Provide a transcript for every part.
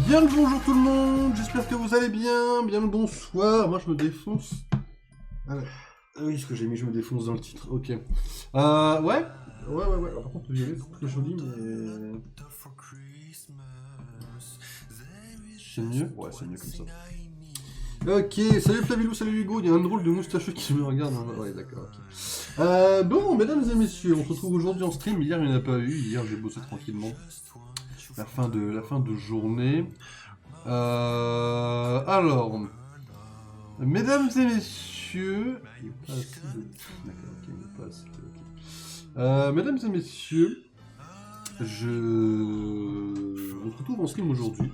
Bien le bonjour tout le monde, j'espère que vous allez bien, bien le bonsoir, moi je me défonce. Ah oui, ce que j'ai mis, je me défonce dans le titre, ok. Ouais, alors, par contre le violet c'est très joli, mais... C'est mieux? Ouais, c'est mieux comme ça. Ok, salut Flavilou, salut Hugo, il y a un drôle de moustacheux qui me regarde. Ouais, d'accord, ok. Bon, mesdames et messieurs, on se retrouve aujourd'hui en stream. Hier, il n'y en a pas eu. Hier, j'ai bossé tranquillement. La fin de journée. Alors, mesdames et messieurs... Il n'est pas assez de... D'accord, ok, il n'est pas assez de... Ok. Mesdames et messieurs, on se retrouve en stream aujourd'hui.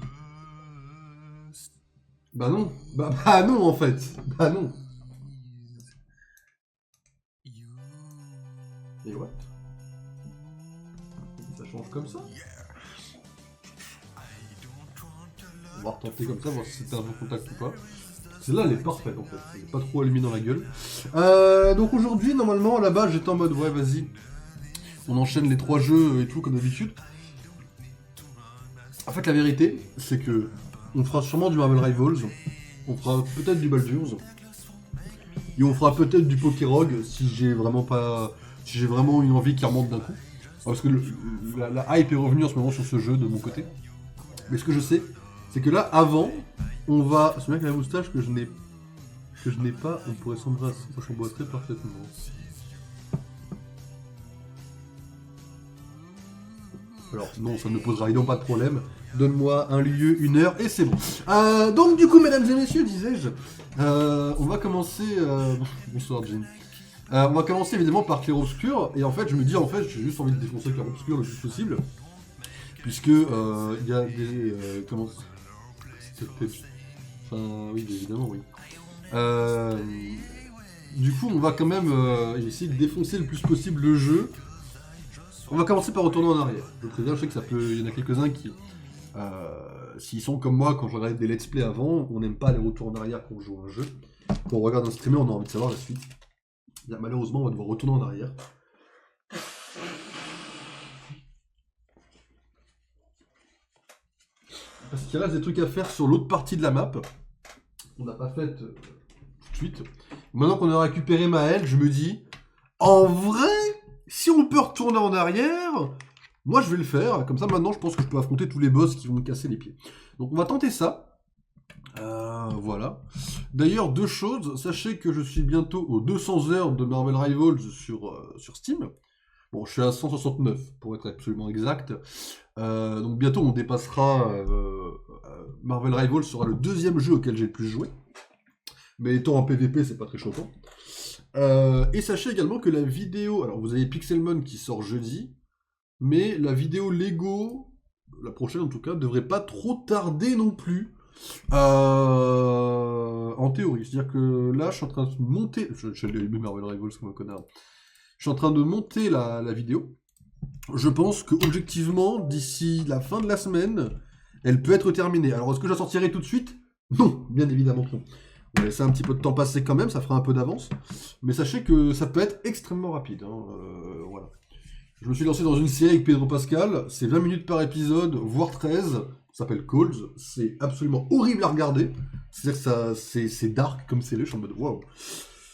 Bah non, bah non en fait, bah non. Et what? Ça change comme ça? On va retenter comme ça, voir si c'était un bon contact ou pas. Celle-là elle est parfaite en fait, elle est pas trop allumée dans la gueule. Donc aujourd'hui, normalement, à la base, j'étais en mode ouais vas-y, on enchaîne les 3 jeux et tout comme d'habitude. En fait la vérité, c'est que on fera sûrement du Marvel Rivals, on fera peut-être du Baldur's, et on fera peut-être du Pokérog si j'ai vraiment une envie qui remonte d'un coup. Parce que la hype est revenue en ce moment sur ce jeu de mon côté. Mais ce que je sais, c'est que là, avant, on va... Ce mec avec la moustache que je n'ai pas, on pourrait s'embrasser, ça s'embrasserait parfaitement. Alors non, ça ne posera évidemment pas de problème. Donne-moi un lieu, une heure, et c'est bon. Donc du coup, mesdames et messieurs, disais-je, on va commencer... Bonsoir, Jean. On va commencer évidemment par Clair Obscur, et en fait, je me dis, j'ai juste envie de défoncer Clair Obscur le plus possible. Puisque il y a des... comment... Enfin, oui, évidemment, oui. Du coup, on va quand même essayer de défoncer le plus possible le jeu. On va commencer par retourner en arrière. Je préviens, je sais que il y en a quelques-uns qui... s'ils sont comme moi, quand je regarde des let's play avant, on n'aime pas les retours en arrière quand on joue à un jeu. Quand on regarde un streamer, on a envie de savoir la suite. Là, malheureusement, on va devoir retourner en arrière. Parce qu'il reste des trucs à faire sur l'autre partie de la map. On n'a pas fait tout de suite. Maintenant qu'on a récupéré Maël, je me dis, en vrai, si on peut retourner en arrière, moi je vais le faire. Comme ça, maintenant, je pense que je peux affronter tous les boss qui vont me casser les pieds. Donc on va tenter ça. Voilà. D'ailleurs, 2 choses. Sachez que je suis bientôt aux 200 heures de Marvel Rivals sur Steam. Bon, je suis à 169 pour être absolument exact. Donc bientôt on dépassera Marvel Rivals sera le 2e jeu auquel j'ai le plus joué. Mais étant en PVP, c'est pas très choquant. Et sachez également que la vidéo... Alors vous avez Pixelmon qui sort jeudi, mais la vidéo Lego, la prochaine en tout cas, devrait pas trop tarder non plus. En théorie. C'est-à-dire que là, je suis en train de monter... J'ai allumé Marvel Rivals comme un connard. Je suis en train de monter la vidéo. Je pense que objectivement, d'ici la fin de la semaine, elle peut être terminée. Alors, est-ce que je la sortirai tout de suite? Non, bien évidemment non. On va laisser un petit peu de temps passer quand même, ça fera un peu d'avance. Mais sachez que ça peut être extrêmement rapide. Voilà. Je me suis lancé dans une série avec Pedro Pascal, c'est 20 minutes par épisode, voire 13. Ça s'appelle Calls, c'est absolument horrible à regarder. C'est-à-dire que c'est dark comme c'est je suis en mode waouh.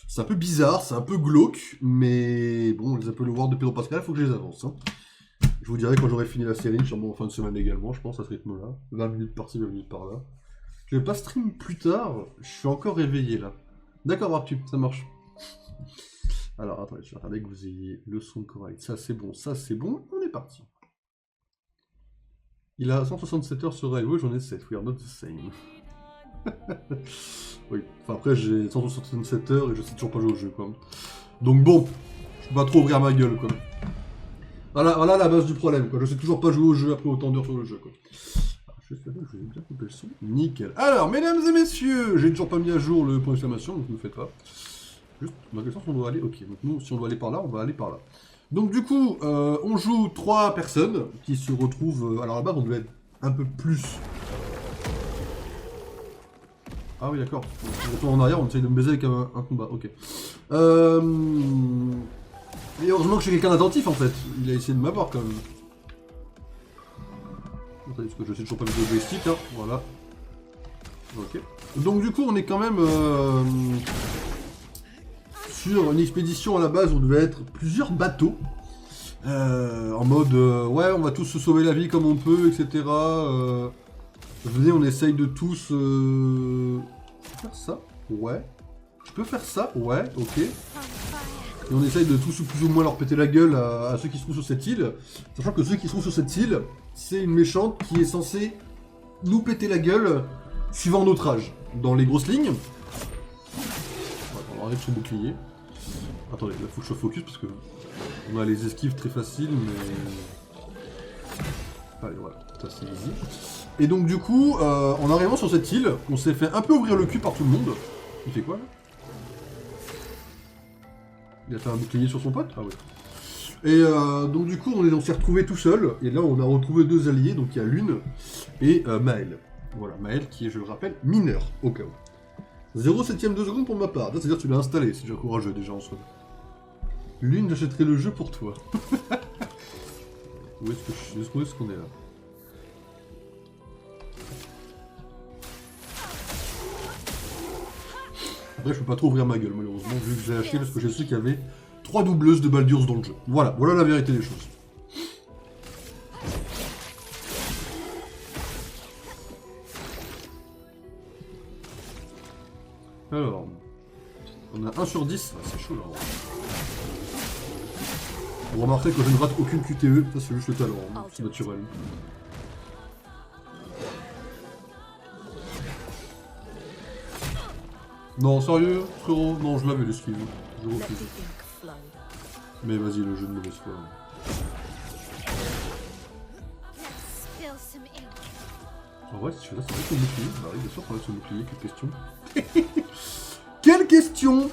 C'est un peu bizarre, c'est un peu glauque, mais bon, les Apple Awards de Pedro Pascal, il faut que je les avance. Hein. Je vous dirai quand j'aurai fini la série, sûrement en fin de semaine également, je pense, à ce rythme-là. 20 minutes par-ci, 20 minutes par-là. Je vais pas stream plus tard, je suis encore réveillé là. D'accord, Arthur, ça marche. Alors, attendez, je vais regarder que vous ayez le son correct. Ça, c'est bon, on est parti. Il a 167 heures sur Railway, j'en ai 7, we are not the same. Oui, enfin après j'ai 167 heures et je sais toujours pas jouer au jeu quoi. Donc bon, je peux pas trop ouvrir ma gueule quoi. Voilà la base du problème quoi, je sais toujours pas jouer au jeu après autant d'heures sur le jeu quoi. Alors, je vais bien couper le son. Nickel. Alors, mesdames et messieurs, j'ai toujours pas mis à jour le point d'exclamation, donc ne me faites pas. Juste, dans quel sens on doit aller? Ok, donc nous, si on doit aller par là, on va aller par là. Donc du coup, on joue 3 personnes qui se retrouvent... alors là-bas, on devait être un peu plus... Ah oui, d'accord. On retourne en arrière, on essaye de me baiser avec un combat, ok. Et heureusement que je suis quelqu'un d'attentif en fait. Il a essayé de m'avoir quand même. Attendez, parce que je sais toujours pas mettre le joystick, hein. Voilà. Ok. Donc du coup, on est quand même sur une expédition à la base, on devait être plusieurs bateaux. En mode, ouais, on va tous se sauver la vie comme on peut, etc. Venez, on essaye de tous... faire ça? Ouais. Je peux faire ça? Ouais, ok. Et on essaye de tous plus ou moins leur péter la gueule à ceux qui se trouvent sur cette île. Sachant que ceux qui se trouvent sur cette île, c'est une méchante qui est censée nous péter la gueule suivant notre âge. Dans les grosses lignes. On enlève son bouclier. Attendez, là faut que je focus parce que on a les esquives très faciles, mais... Allez, voilà, ça c'est easy. Et donc du coup, en arrivant sur cette île, on s'est fait un peu ouvrir le cul par tout le monde. Il fait quoi là? Il a fait un bouclier sur son pote? Ah ouais. Et donc du coup, on s'est retrouvé tout seul. Et là, on a retrouvé deux alliés. Donc il y a Lune et Maël. Voilà, Maël qui est, je le rappelle, mineur, au cas où. 0,7 de seconde pour ma part. C'est-à-dire que tu l'as installé, c'est déjà courageux déjà en soi. Lune, j'achèterai le jeu pour toi. Où est-ce qu'on est là? Après, je peux pas trop ouvrir ma gueule, malheureusement, vu que j'ai acheté parce que j'ai su qu'il y avait 3 doubleuses de Baldur's dans le jeu. Voilà, voilà la vérité des choses. Alors, on a 1 sur 10, ah, c'est chaud là. Vous remarquerez que je ne rate aucune QTE, ça c'est juste le talent, hein. C'est naturel. Non, sérieux, frérot, non, je l'avais l'esquive. Je refuse. Mais vas-y, le jeu de mauvaise foi. En vrai, si je fais ça, ça va être son bouclier. Bah oui, bien sûr, ça va être son bouclier, quelle question. Quelle question!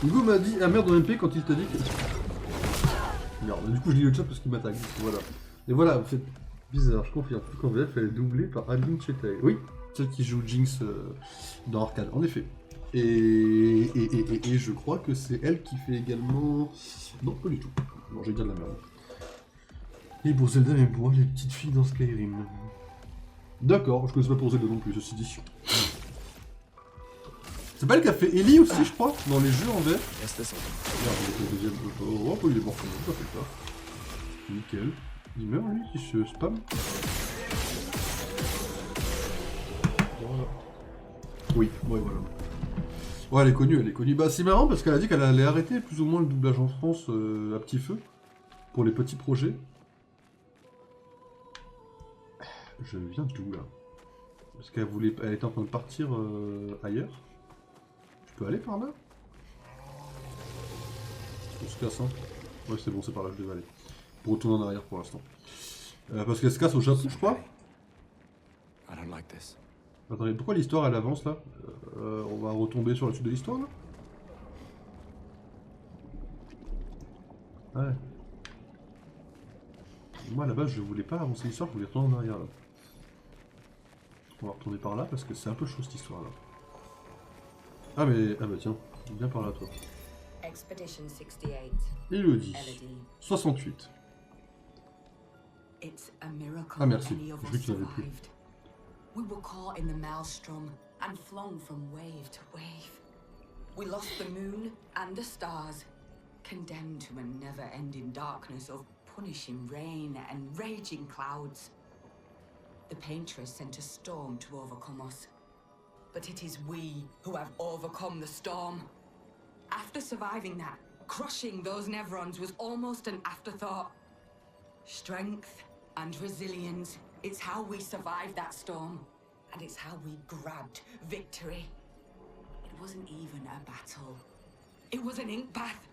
Hugo m'a dit ah merde en MP quand il t'a dit que... Merde, du coup je lis le chat parce qu'il m'attaque, voilà. Et voilà, c'est bizarre, je confirme, plus qu'en VF elle est doublée par Adeline Chetail. Oui, celle qui joue Jinx dans Arcane, en effet. Et je crois que c'est elle qui fait également... Non, pas du tout. Non, j'ai dire de la merde. Et pour Zelda et moi, les petites filles dans Skyrim. D'accord, je connais pas pour Zelda non plus, ceci dit. C'est pas elle qui a fait Ellie aussi, je crois, dans les jeux en VF. Regarde, le deuxième... Oh, il est mort quand même, ça fait ça. Nickel. Il meurt, lui, qui se spam. Voilà. Oui, ouais, voilà. Ouais, elle est connue, elle est connue. Bah, c'est marrant parce qu'elle a dit qu'elle allait arrêter plus ou moins le doublage en France à petit feu. Pour les petits projets. Je viens d'où, là? Parce qu'elle voulait... Elle était en train de partir ailleurs. Je peux aller par là? On se casse, hein? Ouais, c'est bon, c'est par là que je devais aller. Pour retourner en arrière pour l'instant. Parce qu'elle se casse au Japon, je crois. Attendez, pourquoi l'histoire elle avance là? On va retomber sur la suite de l'histoire là? Ouais. Moi à la base je voulais pas avancer l'histoire, je voulais retourner en arrière là. On va retourner par là parce que c'est un peu chaud cette histoire là. Ah mais... Ah bah tiens, viens par là toi. Elodie. 68. Ah merci, je crois que tu n'avais plus. We were caught in the maelstrom and flung from wave to wave. We lost the moon and the stars, condemned to a never-ending darkness of punishing rain and raging clouds. The Paintress sent a storm to overcome us. But it is we who have overcome the storm. After surviving that, crushing those Nevrons was almost an afterthought. Strength and resilience, it's how we survived that storm. And it's how we grabbed victory. It wasn't even a battle. It was an ink bath.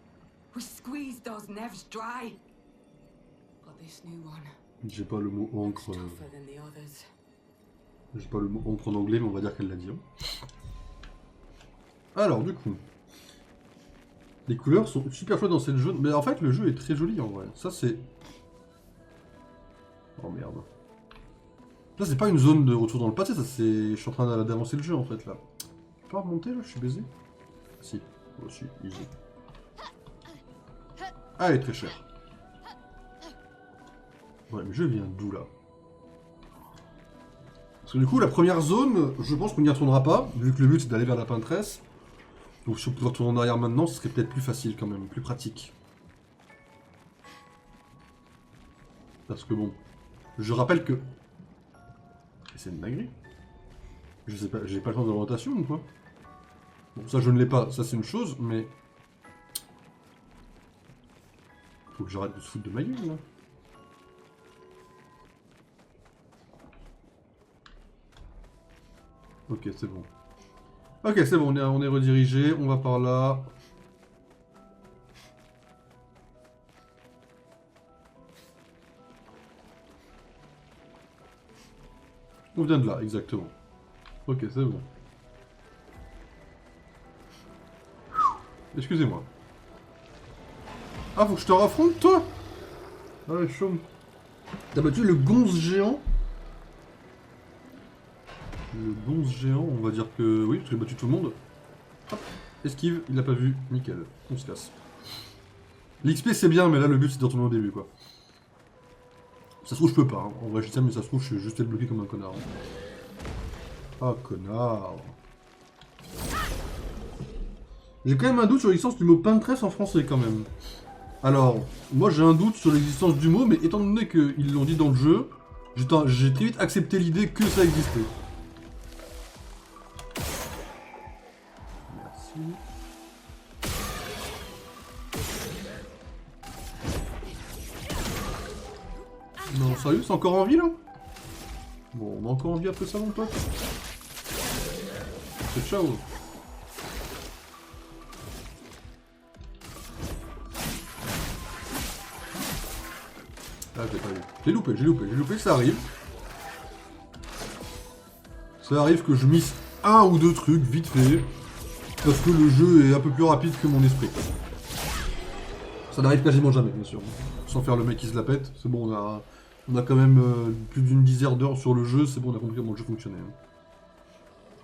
We squeezed those Nevs dry. But this new one... J'ai pas le mot encre. J'ai pas le mot encre en anglais, mais on va dire qu'elle l'a dit. Hein. Alors, du coup. Les couleurs sont super chouettes dans cette jaune. Mais en fait, le jeu est très joli en vrai. Ça, c'est... Oh merde. Là, c'est pas une zone de retour dans le passé, ça c'est... Je suis en train d'avancer le jeu en fait là. Je peux pas remonter là, je suis baisé? Si, aussi, easy. Ah, elle est très chère. Ouais, mais je viens d'où, là? Parce que du coup, la première zone, je pense qu'on n'y retournera pas, vu que le but c'est d'aller vers la peintresse. Donc si on pouvait retourner en arrière maintenant, ce serait peut-être plus facile quand même, plus pratique. Parce que bon, je rappelle que... C'est une dinguerie. Je sais pas, j'ai pas le temps de rotation ou quoi? Bon, ça je ne l'ai pas, ça c'est une chose, mais... Faut que j'arrête de se foutre de ma gueule, là. Ok, c'est bon. Ok, c'est bon, on est redirigé, on va par là. On vient de là, exactement. Ok, c'est bon. Excusez-moi. Ah, faut que je te raffronte, toi? Ah ouais, chaud. T'as battu le gonze géant? Le gonze géant, on va dire que oui, parce que j'ai battu tout le monde. Hop, esquive, il l'a pas vu, nickel, on se casse. L'XP c'est bien, mais là le but c'est de retourner au début quoi. Ça se trouve je peux pas, hein. En vrai je dis ça, mais ça se trouve je suis juste bloqué comme un connard. Ah connard. J'ai quand même un doute sur l'existence du mot peintresse en français quand même. Alors, moi j'ai un doute sur l'existence du mot, mais étant donné qu'ils l'ont dit dans le jeu, j'ai très vite accepté l'idée que ça existait. Merci. Non, sérieux, c'est encore en vie là? Bon, on a encore en vie après ça, mon pote. C'est ciao. Ah, j'ai pas eu. J'ai loupé, ça arrive. Ça arrive que je misse un ou deux trucs vite fait, parce que le jeu est un peu plus rapide que mon esprit. Ça n'arrive quasiment jamais, bien sûr. Sans faire le mec qui se la pète, c'est bon, on a quand même plus d'une dizaine d'heures sur le jeu, c'est bon, on a compris comment le jeu fonctionnait.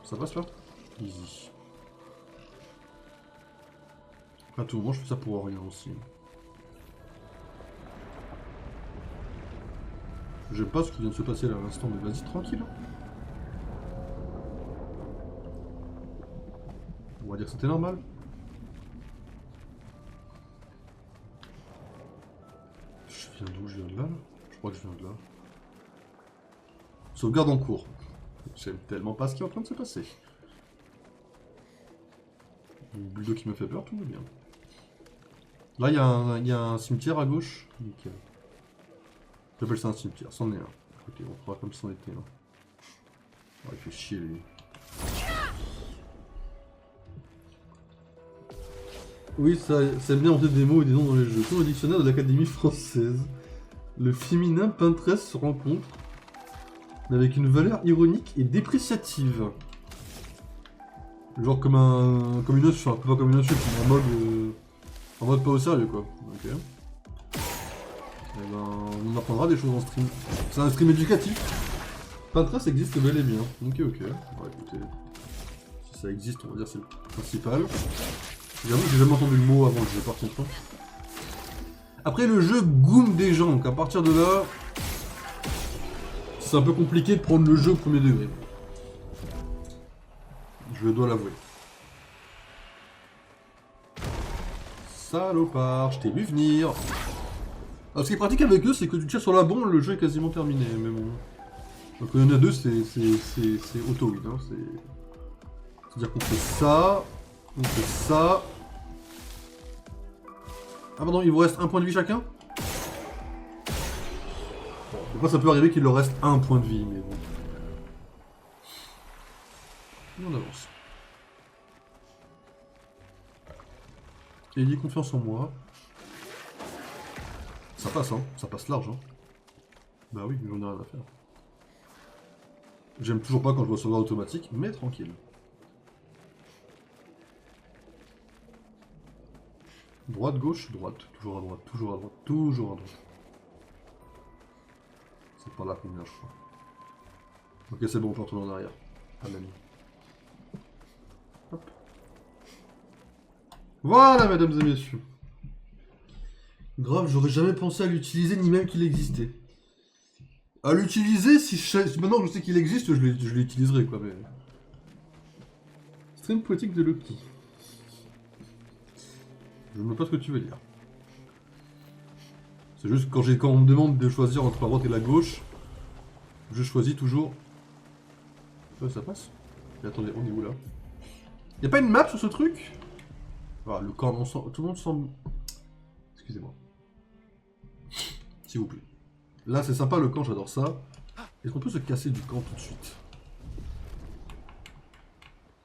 Ça passe là? Easy. À tout moment, je fais ça pour rien aussi. J'aime pas ce qui vient de se passer là à l'instant, mais vas-y, tranquille. On va dire que c'était normal. Je viens d'où? Je viens de là, là? Je crois que je viens de là. Sauvegarde en cours. J'aime tellement pas ce qui est en train de se passer. Le bulldog qui me fait peur, tout va bien. Là, il y a un cimetière à gauche. Nickel. J'appelle ça un cimetière, c'en est un. Écoutez, on fera comme si c'en était un. Oh, il fait chier, lui. Oui, ça aime bien monter des mots et des noms dans les jeux. Selon le dictionnaire de l'Académie française, le féminin peintresse se rencontre, mais avec une valeur ironique et dépréciative. Genre comme une insulte, enfin pas comme une insulte, mais en mode pas au sérieux quoi. Ok. Et ben, on apprendra des choses en stream. C'est un stream éducatif. Peintresse existe bel et bien. Ok, ok. Bon, écoutez, si ça existe, on va dire c'est le principal. J'avoue que j'ai jamais entendu le mot avant que je parte en train. Après, le jeu goûme des gens, donc à partir de là, c'est un peu compliqué de prendre le jeu au premier degré. Je dois l'avouer. Salopard, je t'ai vu venir. Alors, ce qui est pratique avec eux, c'est que tu tires sur la bombe, le jeu est quasiment terminé, mais bon. Donc il y en a deux, c'est auto-win. Hein, c'est-à-dire qu'on fait ça, on fait ça. Ah pardon, il vous reste un point de vie chacun? Bon, des fois ça peut arriver qu'il leur reste un point de vie, mais bon. Et on avance. Et il y a confiance en moi. Ça passe, hein. Ça passe large, hein. Bah oui, j'en ai rien à faire. J'aime toujours pas quand je vois sauvegarde automatique, mais tranquille. Droite, gauche, droite. Toujours à droite, toujours à droite, toujours à droite. C'est par là qu'on vient, je crois. Ok, c'est bon, on peut retourner en arrière. Ah, l'ami. Hop. Voilà, mesdames et messieurs. Grave, j'aurais jamais pensé à l'utiliser, ni même qu'il existait. À l'utiliser, si maintenant que je sais qu'il existe, je l'utiliserai, quoi, mais... Stream poétique de Loki. Je ne sais pas ce que tu veux dire. C'est juste quand on me demande de choisir entre la droite et la gauche, je choisis toujours... Ouais, ça passe. Mais attendez, on est où, là? Y'a pas une map sur ce truc? Voilà, le camp, tout le monde semble... Excusez-moi. S'il vous plaît. Là, c'est sympa le camp, j'adore ça. Est-ce qu'on peut se casser du camp tout de suite?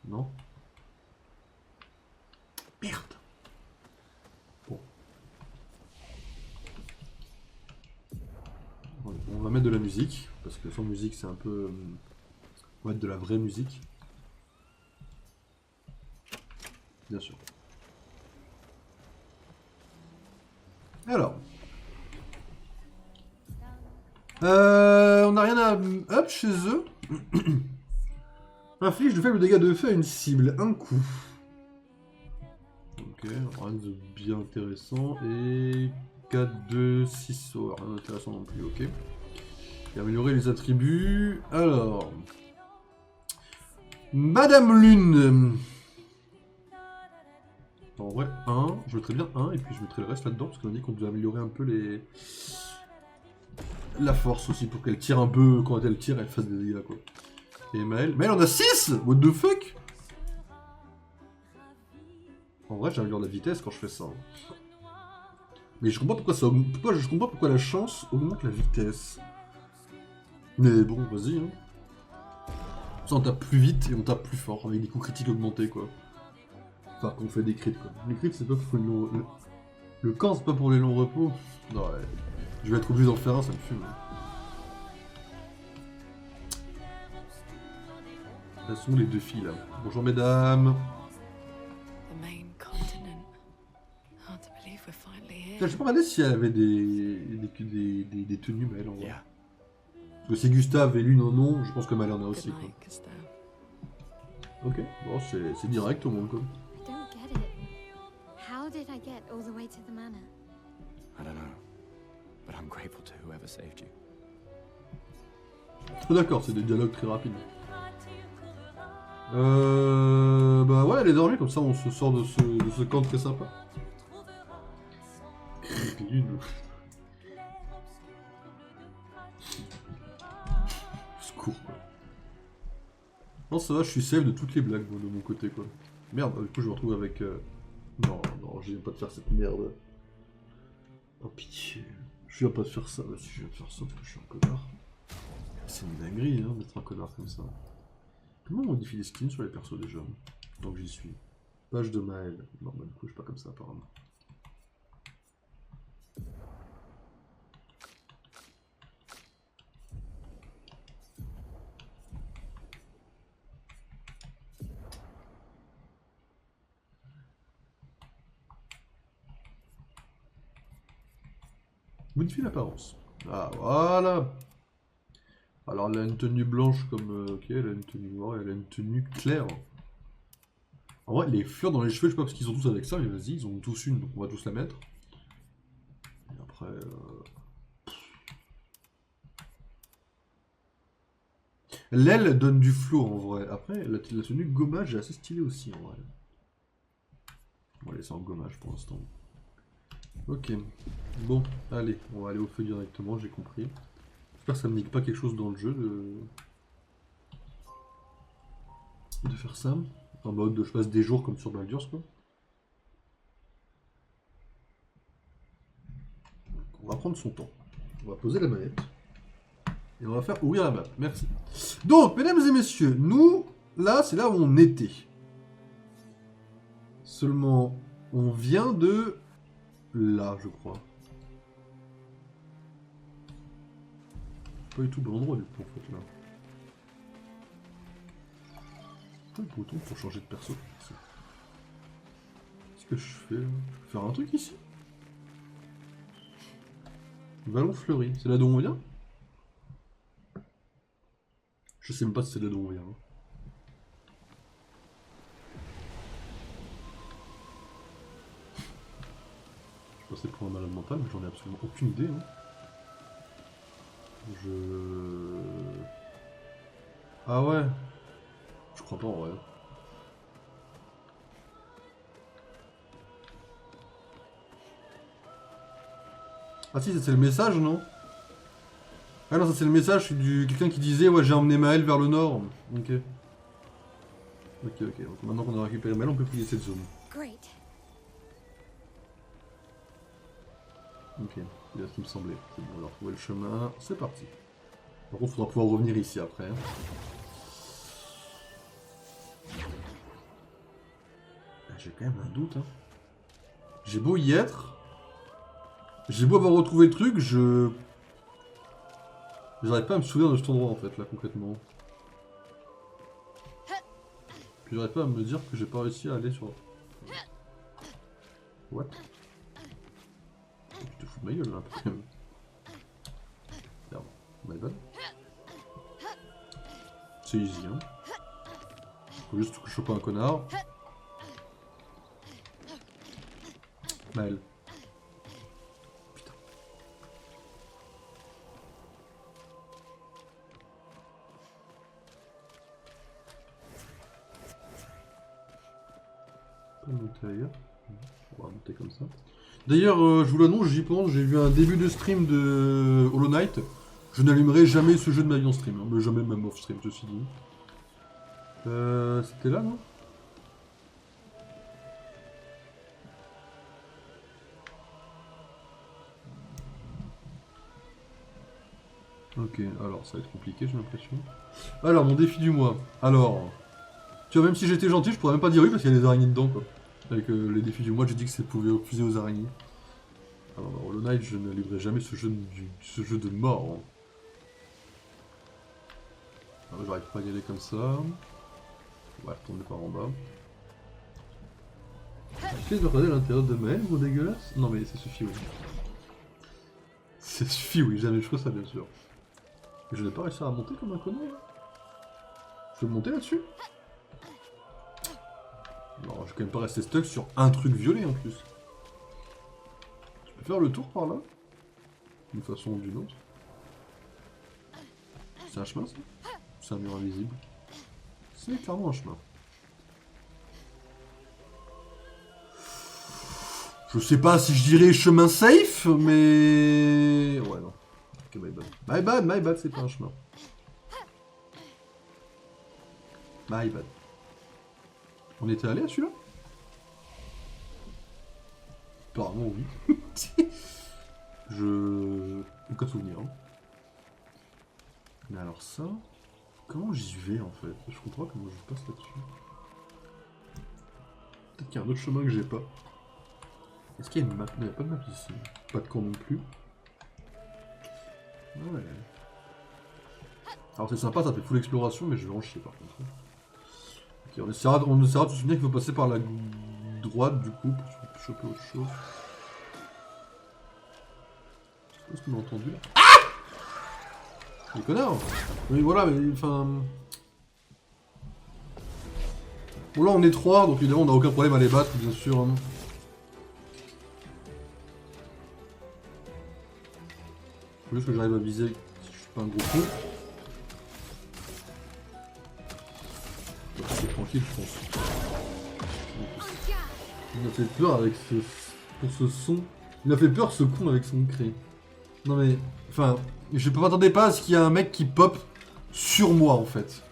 Non? Merde! Bon. On va mettre de la musique, parce que sans musique, c'est un peu... On va mettre de la vraie musique. Bien sûr. Alors. On n'a rien à up chez eux. Inflige de faibles dégâts de feu à une cible, un coup. Ok, rien de bien intéressant. Et 4, 2, 6 sauts, rien d'intéressant non plus, ok. Et améliorer les attributs. Alors. Madame Lune. En vrai, 1, je mettrais bien 1, et puis je mettrais le reste là-dedans, parce qu'on a dit qu'on devait améliorer un peu les... La force aussi, pour qu'elle tire un peu, quand elle tire, elle fasse des dégâts, quoi. Et Maël... Maël, on a 6! What the fuck? En vrai, j'améliore la vitesse quand je fais ça. Mais je comprends pourquoi ça augmente... Je comprends pourquoi la chance augmente la vitesse. Mais bon, vas-y, hein. Ça, on tape plus vite et on tape plus fort, avec des coups critiques augmentés, quoi. Enfin, qu'on fait des crits, quoi. Les crits, c'est pas pour les longs... Le camp, c'est pas pour les longs repos. Non, ouais. Je vais être obligé d'en faire un, ça me fume. Elles sont les deux filles, là. Bonjour, mesdames. Je sais pas regarder si elle avait des tenues, mais elle en voit. Parce que si Gustave et Lune en ont, je pense que Malin en a aussi, quoi. Ok, bon, c'est direct au moins, quoi. D'accord, c'est des dialogues très rapides. Bah ouais, elle est dormie, comme ça on se sort de ce camp très sympa. Lune. Secours, quoi. Non, ça va, je suis safe de toutes les blagues, moi, de mon côté, quoi. Merde, du coup, je me retrouve avec... Non, non, je viens pas de faire cette merde. Oh, pitié. Je viens pas de faire ça, bah si je viens de faire ça, parce que je suis un connard. C'est une dinguerie, hein, d'être un connard comme ça. Comment on modifie les skins sur les persos déjà? Donc j'y suis. Page de Maël. Non, bah du coup, je suis pas comme ça, apparemment. Modifie l'apparence. Ah, voilà. Alors, elle a une tenue blanche comme... ok, elle a une tenue noire, elle a une tenue claire. En vrai, les fleurs dans les cheveux, je sais pas parce qu'ils sont tous avec ça, mais vas-y, ils ont tous une, donc on va tous la mettre. Et après... L'aile donne du flow, en vrai. Après, la tenue gommage est assez stylée aussi, en vrai. On va laisser en gommage pour l'instant. Ok. Bon, allez, on va aller au feu directement, j'ai compris. J'espère que ça me nique pas quelque chose dans le jeu de faire ça. En mode de je passe des jours comme sur Baldur's, quoi. On va prendre son temps. On va poser la manette. Et on va faire ouvrir la map. Merci. Donc, mesdames et messieurs, nous, là, c'est là où on était. Seulement, on vient de... là, je crois. Pas du tout bon endroit, du coup, en fait, là. Le bouton pour changer de perso. Qu'est-ce que je fais là? Je peux faire un truc ici? Vallon fleuri, c'est là d'où on vient? Je sais même pas si c'est là d'où on vient. Hein. passer pour un malade mental, mais j'en ai absolument aucune idée. Hein. Ah ouais. Je crois pas en vrai. Ah si, c'est le message, non? Ah non, ça c'est le message du quelqu'un qui disait ouais j'ai emmené Maël vers le nord. Ok. Ok. Donc maintenant qu'on a récupéré Maël, on peut fouiller cette zone. Great. Ok, c'est bien ce qui me semblait. C'est bon, on va retrouver le chemin. C'est parti. Par contre, il faudra pouvoir revenir ici après. Hein. J'ai quand même un doute. Hein. J'ai beau y être. J'ai beau avoir retrouvé le truc, j'arrive pas à me souvenir de cet endroit en fait, là, concrètement. Puis j'arrive pas à me dire que j'ai pas réussi à aller sur... What? Tu te fous de ma gueule là, quand même. Merde, my bad. C'est easy, hein. Faut juste que je chope un connard. Maël. Putain. Pas monter ailleurs. On va monter comme ça. D'ailleurs, je vous l'annonce, j'y pense, j'ai vu un début de stream de Hollow Knight. Je n'allumerai jamais ce jeu de ma vie en stream, hein, mais jamais même off stream, ceci dit. C'était là, non? Ok, alors ça va être compliqué, j'ai l'impression. Alors, mon défi du mois. Alors, tu vois, même si j'étais gentil, je pourrais même pas dire oui parce qu'il y a des araignées dedans, quoi. Avec les défis du mois, j'ai dit que ça pouvait refuser aux araignées. Alors, dans Hollow Knight, je ne livrerai jamais ce jeu de mort. Hein. Alors, j'arrive pas à y aller comme ça. On va retourner par en bas. Qu'est-ce que regarder à l'intérieur de Maël, gros dégueulasse? Non, mais ça suffit, oui. Ça suffit, oui, jamais je ferai ça, bien sûr. Mais je n'ai pas réussi à monter comme un connard, là. Je vais monter là-dessus? Non, je vais quand même pas rester stuck sur un truc violet en plus. Je peux faire le tour par là? D'une façon ou d'une autre. C'est un chemin ça? C'est un mur invisible. C'est clairement un chemin. Je sais pas si je dirais chemin safe, mais... Ouais, non. Ok, my bad. My bad, c'est pas un chemin. My bad. On était allé à celui-là? Apparemment oui. Aucun souvenir. Hein. Mais alors ça... Comment j'y vais en fait? Je comprends pas comment je passe là-dessus. Peut-être qu'il y a un autre chemin que j'ai pas. Est-ce qu'il y a une map? Il n'y a pas de map ici. Pas de camp non plus. Ouais. Alors c'est sympa, ça fait full exploration, mais je vais en chier par contre. Ok, on essaiera de se souvenir qu'il faut passer par la droite du coup pour choper autre chose. Qu'est-ce qu'on a entendu là? Ah! Les connards! Oui voilà, mais enfin... Bon là on est 3, donc évidemment on n'a aucun problème à les battre, bien sûr. Hein. Faut juste que j'arrive à viser si je suis pas un gros con. C'est tranquille je pense. Il m'a fait peur avec pour ce son. Il m'a fait peur ce con avec son cri. Non mais... Enfin... Je ne m'attendais pas à ce qu'il y ait un mec qui pop sur moi en fait.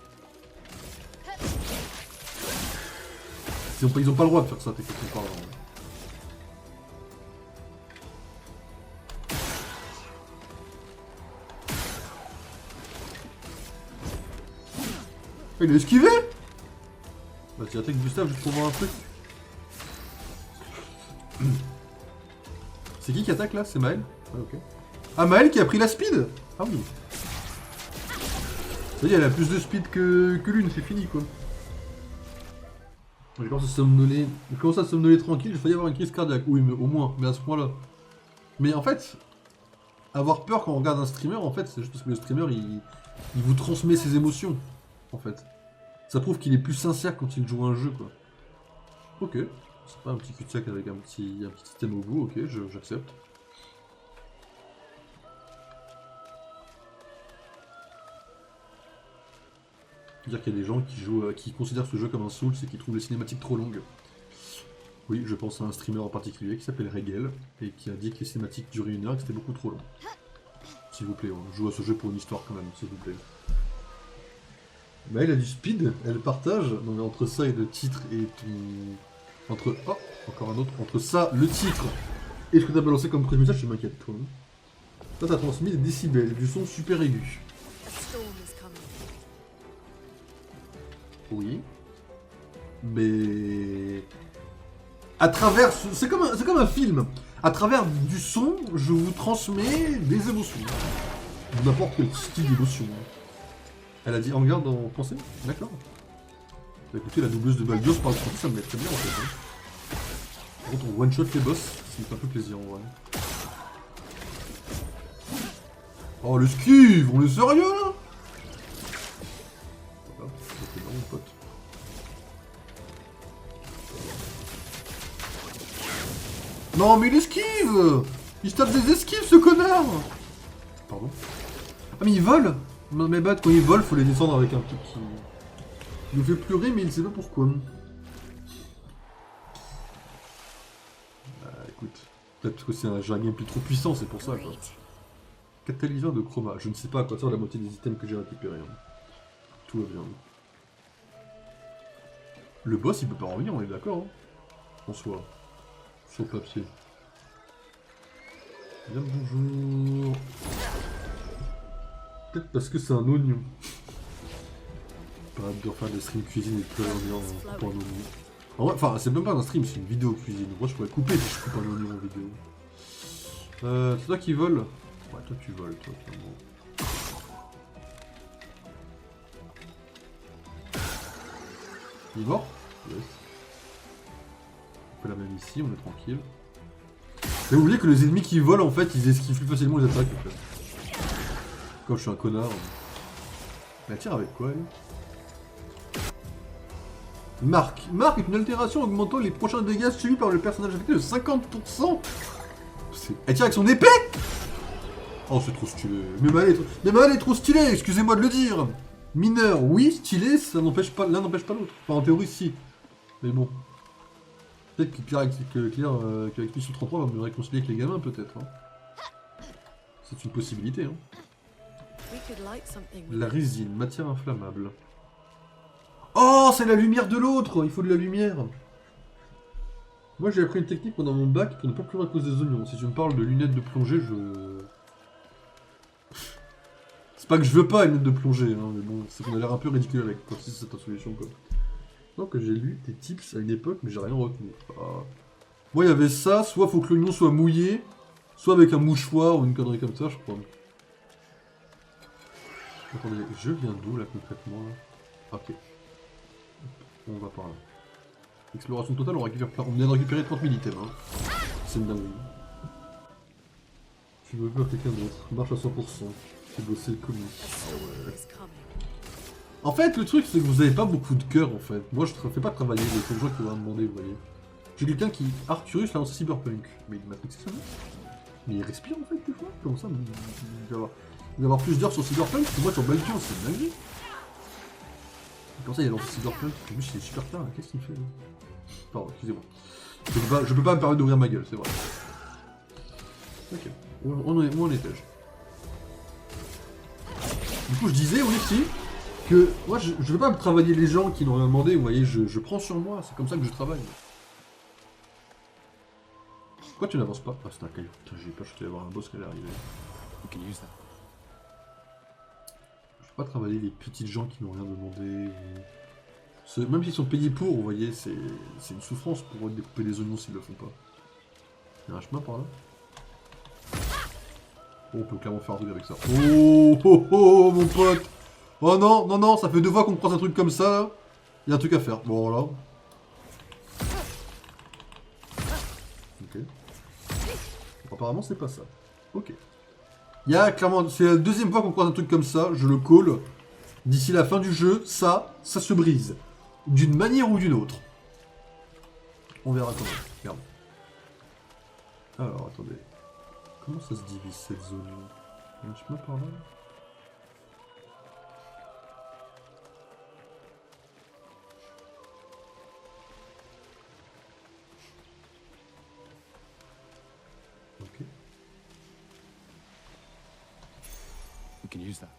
Ils ont pas le droit de faire ça techniquement parlant. Il a esquivé. Vas-y attaque Gustave juste pour voir un truc. C'est qui attaque là? C'est Maël? Ah ok. Ah Maël qui a pris la speed. Ah oui. Ça y est, elle a plus de speed que l'une, c'est fini quoi. Je commence à somnoler tranquille, j'ai failli avoir une crise cardiaque. Oui mais au moins, mais à ce point là. Mais en fait, avoir peur quand on regarde un streamer, en fait, c'est juste parce que le streamer il vous transmet ses émotions. En fait. Ça prouve qu'il est plus sincère quand il joue un jeu quoi. Ok. C'est pas un petit cul-de-sac avec un petit système au bout, ok, j'accepte. Dire qu'il y a des gens qui considèrent ce jeu comme un Souls et qui trouvent les cinématiques trop longues. Oui, je pense à un streamer en particulier qui s'appelle Regel et qui a dit que les cinématiques duraient 1 heure et que c'était beaucoup trop long. S'il vous plaît, on joue à ce jeu pour une histoire quand même, s'il vous plaît. Bah elle a du speed, elle partage, donc entre ça et le titre et ton... Entre... Oh, encore un autre. Entre ça, le titre, et ce que t'as balancé comme premier message, je m'inquiète toi. Là t'as transmis des décibels, du son super aigu. Oui. Mais... À travers... C'est comme un film. À travers du son, je vous transmets des émotions. N'importe quel style d'émotion. Elle a dit en garde en français. D'accord. Bah, écoutez, la doubleuse de Baldur parle français, ça me met très bien en fait. Hein. Par contre, on one-shot les boss, ça me fait un peu plaisir en vrai. Oh, le skive, on est sérieux là? Voilà, c'est bon, mon pote. Non, mais il esquive! Il se tape des esquives, ce connard! Pardon? Ah, mais il vole! Non, mais bad, quand il vole, faut les descendre avec un truc qui nous fait pleurer, mais il ne sait pas pourquoi. Bah, écoute, peut-être que j'ai un gameplay trop puissant, c'est pour ça, quoi. Catalyseur de chroma. Je ne sais pas à quoi sert la moitié des items que j'ai récupérés. Hein. Tout va bien. Le boss, il peut pas revenir, on est d'accord, hein. En soi. Sur le papier. Bien bonjour. Peut-être parce que c'est un oignon. Pas hâte de refaire des streams cuisine et de pleurer en coupant un oignon. En vrai, enfin, c'est même pas un stream, c'est une vidéo cuisine. Moi, je pourrais couper si je coupe un oignon en vidéo. C'est toi qui vole? Ouais, toi tu voles, toi, clairement. Il est mort? Yes. On fait la même ici, on est tranquille. Et oubliez que les ennemis qui volent, en fait, ils esquivent plus facilement les attaques, en fait. Comme je suis un connard. Elle tire avec quoi, elle? Marque. Marque est une altération augmentant les prochains dégâts subis par le personnage affecté de 50%. Elle tire avec son épée? Oh, c'est trop stylé. Même elle est trop stylée, excusez-moi de le dire. Mineur, oui, stylé, ça n'empêche pas, l'un n'empêche pas l'autre. Enfin, en théorie, si. Mais bon. Peut-être que l'expédition 33 va me réconcilier avec les gamins, peut-être. Hein. C'est une possibilité. Hein. La résine, matière inflammable. Oh, c'est la lumière de l'autre. Il faut de la lumière. Moi, j'ai appris une technique pendant mon bac pour ne pas pleurer à cause des oignons. Si tu me parles de lunettes de plongée, c'est pas que je veux pas une lunette de plongée, hein, mais bon, c'est qu'on a l'air un peu ridicule avec, quoi, si c'est ta solution, quoi. Donc j'ai lu tes tips à une époque, mais j'ai rien retenu. Ah. Moi, il y avait ça, soit faut que l'oignon soit mouillé, soit avec un mouchoir ou une connerie comme ça, je crois. Attendez, je viens d'où, là, concrètement, là? Ok. On va par là. Exploration totale, on vient de récupérer 30 000 items, hein. C'est une dinguerie. Tu veux faire quelqu'un d'autre, marche à 100%. J'ai bossé le comic. Oh ouais. En fait, le truc, c'est que vous avez pas beaucoup de cœur, en fait. Moi, je fais pas travailler les gens qui vont me demander, vous voyez. J'ai quelqu'un qui... Arcturus, là, c'est Cyberpunk. Mais il m'a fait ça. Mais il respire, en fait, des fois. Comme ça, il va avoir plus d'heures sur Cyberpunk que moi sur Baldur, c'est une dinguerie. Comme ça, il a lancé Cyberpunk. En plus, il est super tard, qu'est-ce qu'il fait, là? Pardon, excusez-moi. Je peux pas me permettre d'ouvrir ma gueule, c'est vrai. Ok. Où en étais-je? Du coup, je disais, oui, si, que moi, je veux pas travailler les gens qui n'ont rien demandé, vous voyez, je prends sur moi, c'est comme ça que je travaille. Pourquoi tu n'avances pas? Ah, c'est un caillou. J'ai peur qu'il y ait un boss qui allait arriver. Je veux pas travailler les petites gens qui n'ont rien demandé. Même s'ils sont payés pour, vous voyez, c'est une souffrance pour eux de découper des oignons s'ils le font pas. Il y a un chemin par là? Oh, on peut clairement faire un truc avec ça. Oh, oh, oh, mon pote! Oh non, non, non, ça fait 2 fois qu'on croise un truc comme ça. Il y a un truc à faire. Bon, voilà. Ok. Apparemment, c'est pas ça. Ok. Il y a clairement... C'est la 2e fois qu'on croise un truc comme ça. Je le call. D'ici la fin du jeu, ça se brise. D'une manière ou d'une autre. On verra comment. Regarde. Alors, attendez. Comment ça se divise cette zone? Il y a un chemin par là? Ok. We can use that.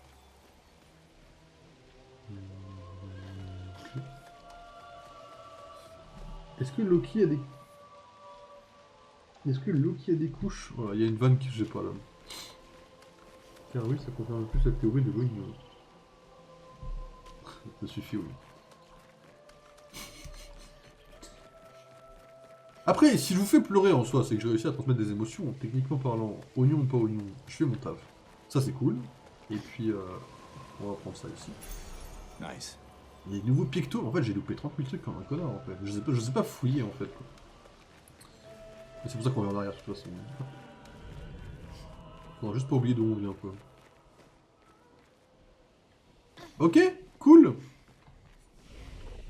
Ok. Est-ce que Loki a des... Est-ce que Loki a des couches? Voilà, il y a une vanne que j'ai pas là. Car oui, ça confirme plus la théorie de l'oignon. Ça suffit, oui. Après, si je vous fais pleurer en soi, c'est que j'ai réussi à transmettre des émotions, techniquement parlant, oignon ou pas oignon, je fais mon taf. Ça c'est cool. Et puis, on va prendre ça ici. Nice. Il y a des nouveaux pictos, en fait j'ai loupé 30 000 trucs comme un connard en fait. Je sais pas fouiller en fait. Quoi. Et c'est pour ça qu'on est en arrière de toute façon. Non, juste pas oublier d'où on vient quoi. Ok, cool.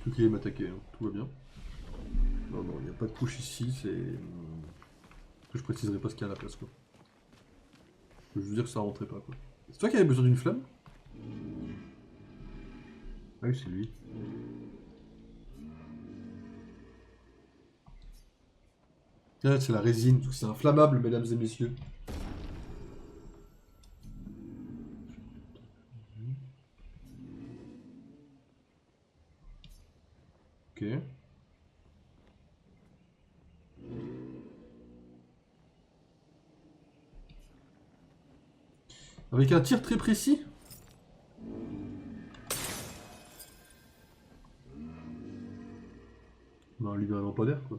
Plus qu'il m'attaquer, hein. Tout va bien. Non, non, il n'y a pas de couche ici, c'est... Que je préciserai pas ce qu'il y a à la place quoi. Je veux dire que ça rentrait pas quoi. C'est toi qui avais besoin d'une flamme? Ah oui, c'est lui. Ah, c'est la résine, c'est inflammable, mesdames et messieurs. Ok. Avec un tir très précis? Non, lui, il a un lampadaire, quoi.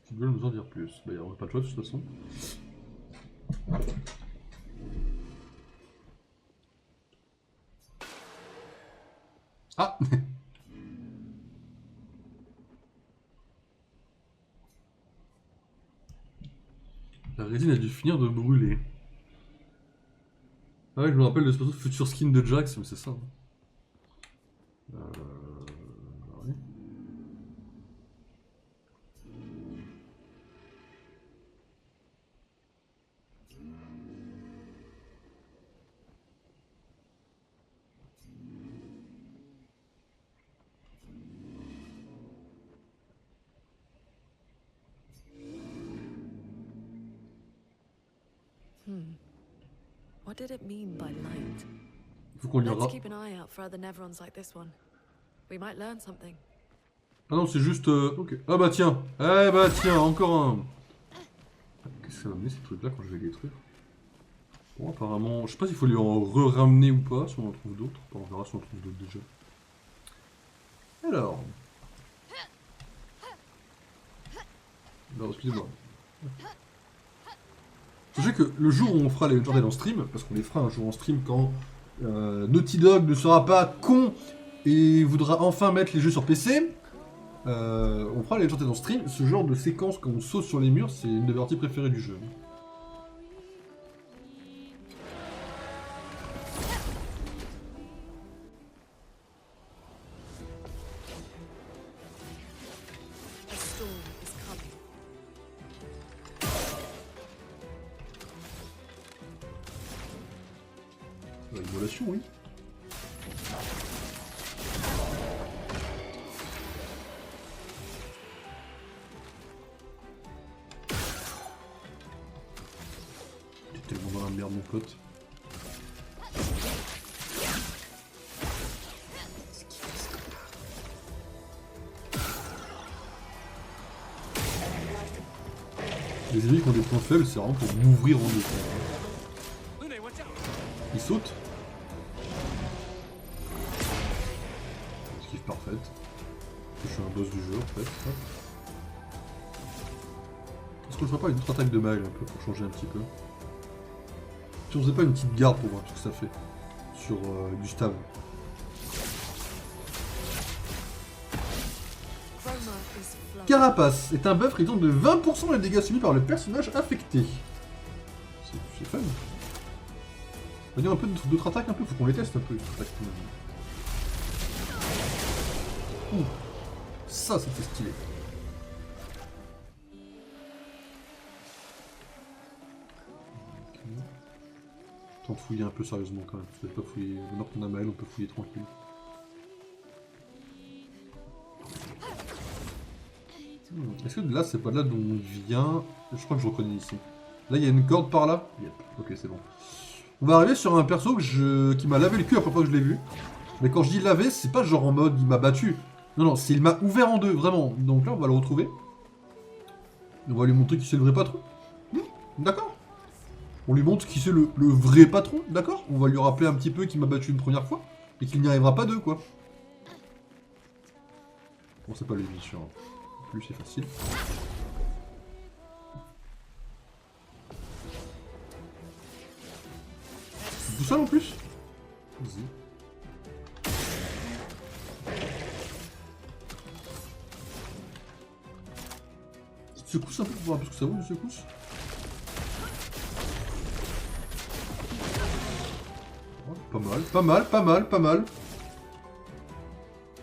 Tu dois nous en dire plus. Bah, on n'a pas de choix, de toute façon. Ah. La résine a dû finir de brûler. Ah ouais, je me rappelle de ce futur skin de Jax, mais c'est ça. Ouais. What did it mean by light? Faut qu'on Let's lira. keep an eye out for other Nevrons like this one. We might learn something. Ah non, c'est juste... Ok. Ah bah tiens. Eh bah tiens, encore un. Qu'est-ce que ça va amener ces trucs-là quand je vais les détruire? Bon, apparemment... Je sais pas s'il faut lui en re-ramener ou pas, si on en trouve d'autres. Enfin, on verra si on en trouve d'autres déjà. Alors... Alors, excusez-moi. Sachez que le jour où on fera les Uncharted en stream, parce qu'on les fera un jour en stream quand Naughty Dog ne sera pas con et voudra enfin mettre les jeux sur PC, on fera les Uncharted en stream. Ce genre de séquence quand on saute sur les murs, c'est une de mes parties préférées du jeu. A storm is coming. Immolation, oui. T'es tellement dans la merde, mon pote. Les ennemis qui ont des points faibles, c'est vraiment pour m'ouvrir en deux. Il saute. Esquive parfaite. Je suis un boss du jeu en fait. Est-ce qu'on ne ferait pas une autre attaque de maille un peu pour changer un petit peu? Si on faisait pas une petite garde pour voir ce que ça fait sur Gustave. Carapace est un buff réduisant de 20% les dégâts subis par le personnage affecté. C'est fun. On va dire un peu d'autres attaques un peu, faut qu'on les teste un peu. Ouh, ça c'était stylé. On va fouiller un peu sérieusement quand même. Je vais pas fouiller. Maintenant qu'on a Maël, on peut fouiller tranquille. Est-ce que là, c'est pas là d'où on vient? Je crois que je reconnais ici. Là, il y a une corde par là? Yep. Ok, c'est bon. On va arriver sur un perso qui m'a lavé le cul la première fois que je l'ai vu. Mais quand je dis laver, c'est pas genre en mode il m'a battu. Non, non, c'est il m'a ouvert en deux, vraiment. Donc là, on va le retrouver. On va lui montrer qui c'est le vrai patron. D'accord. On lui montre qui c'est le vrai patron, d'accord? On va lui rappeler un petit peu qu'il m'a battu une première fois. Et qu'il n'y arrivera pas deux, quoi. Bon, c'est pas les missions. Plus c'est facile. Tout seul en plus? Vas-y. Il te secousse un peu pour voir un peu ce que ça vaut, il secousse. Oh, pas mal, pas mal, pas mal, pas mal.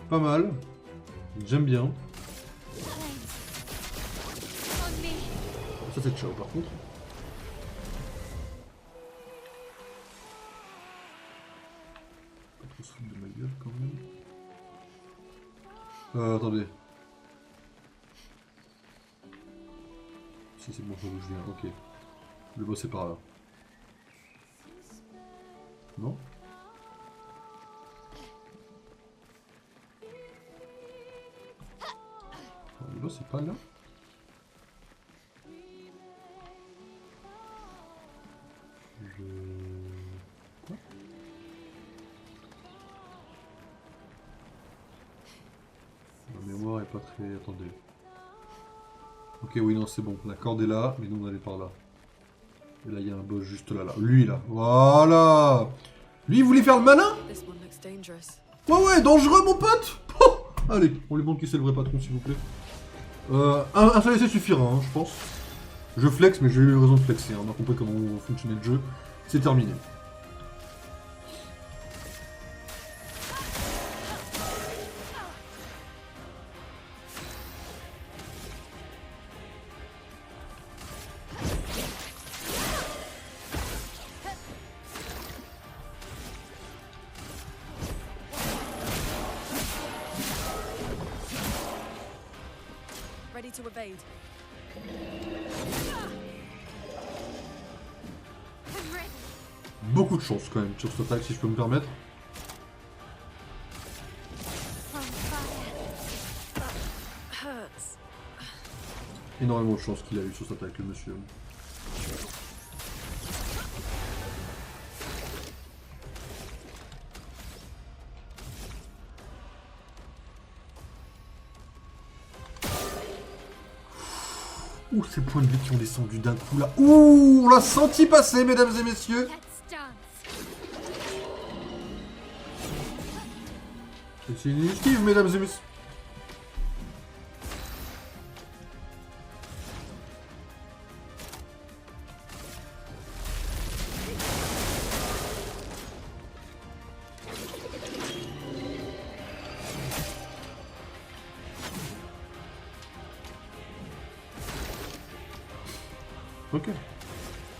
Pas mal. J'aime bien. Ça c'est ciao par contre. Pas trop se foutre de ma gueule quand même. Attendez. Si c'est bon, je viens, ok. Le boss est par là. Non? Le boss est pas là? Quoi? Ma mémoire est pas très... Attendez. Ok, oui, non, c'est bon. La corde est là, mais nous, on allait par là. Et là, il y a un boss juste là, là. Lui, là. Voilà! Lui, il voulait faire le malin? Ouais, ouais, dangereux, mon pote! Oh, allez, on lui montre qui c'est le vrai patron, s'il vous plaît. Un seul essai suffira, hein, je pense. Je flex, mais j'ai eu raison de flexer. Hein. On a compris comment fonctionnait le jeu. C'est terminé. Ready to evade. Beaucoup de chance quand même sur cette attaque, si je peux me permettre. Énormément de chance qu'il a eu sur cette attaque, le monsieur. Ouh, ces points de vie qui ont descendu d'un coup là. Ouh, on l'a senti passer, mesdames et messieurs. C'est une initiative, mesdames et messieurs. Ok.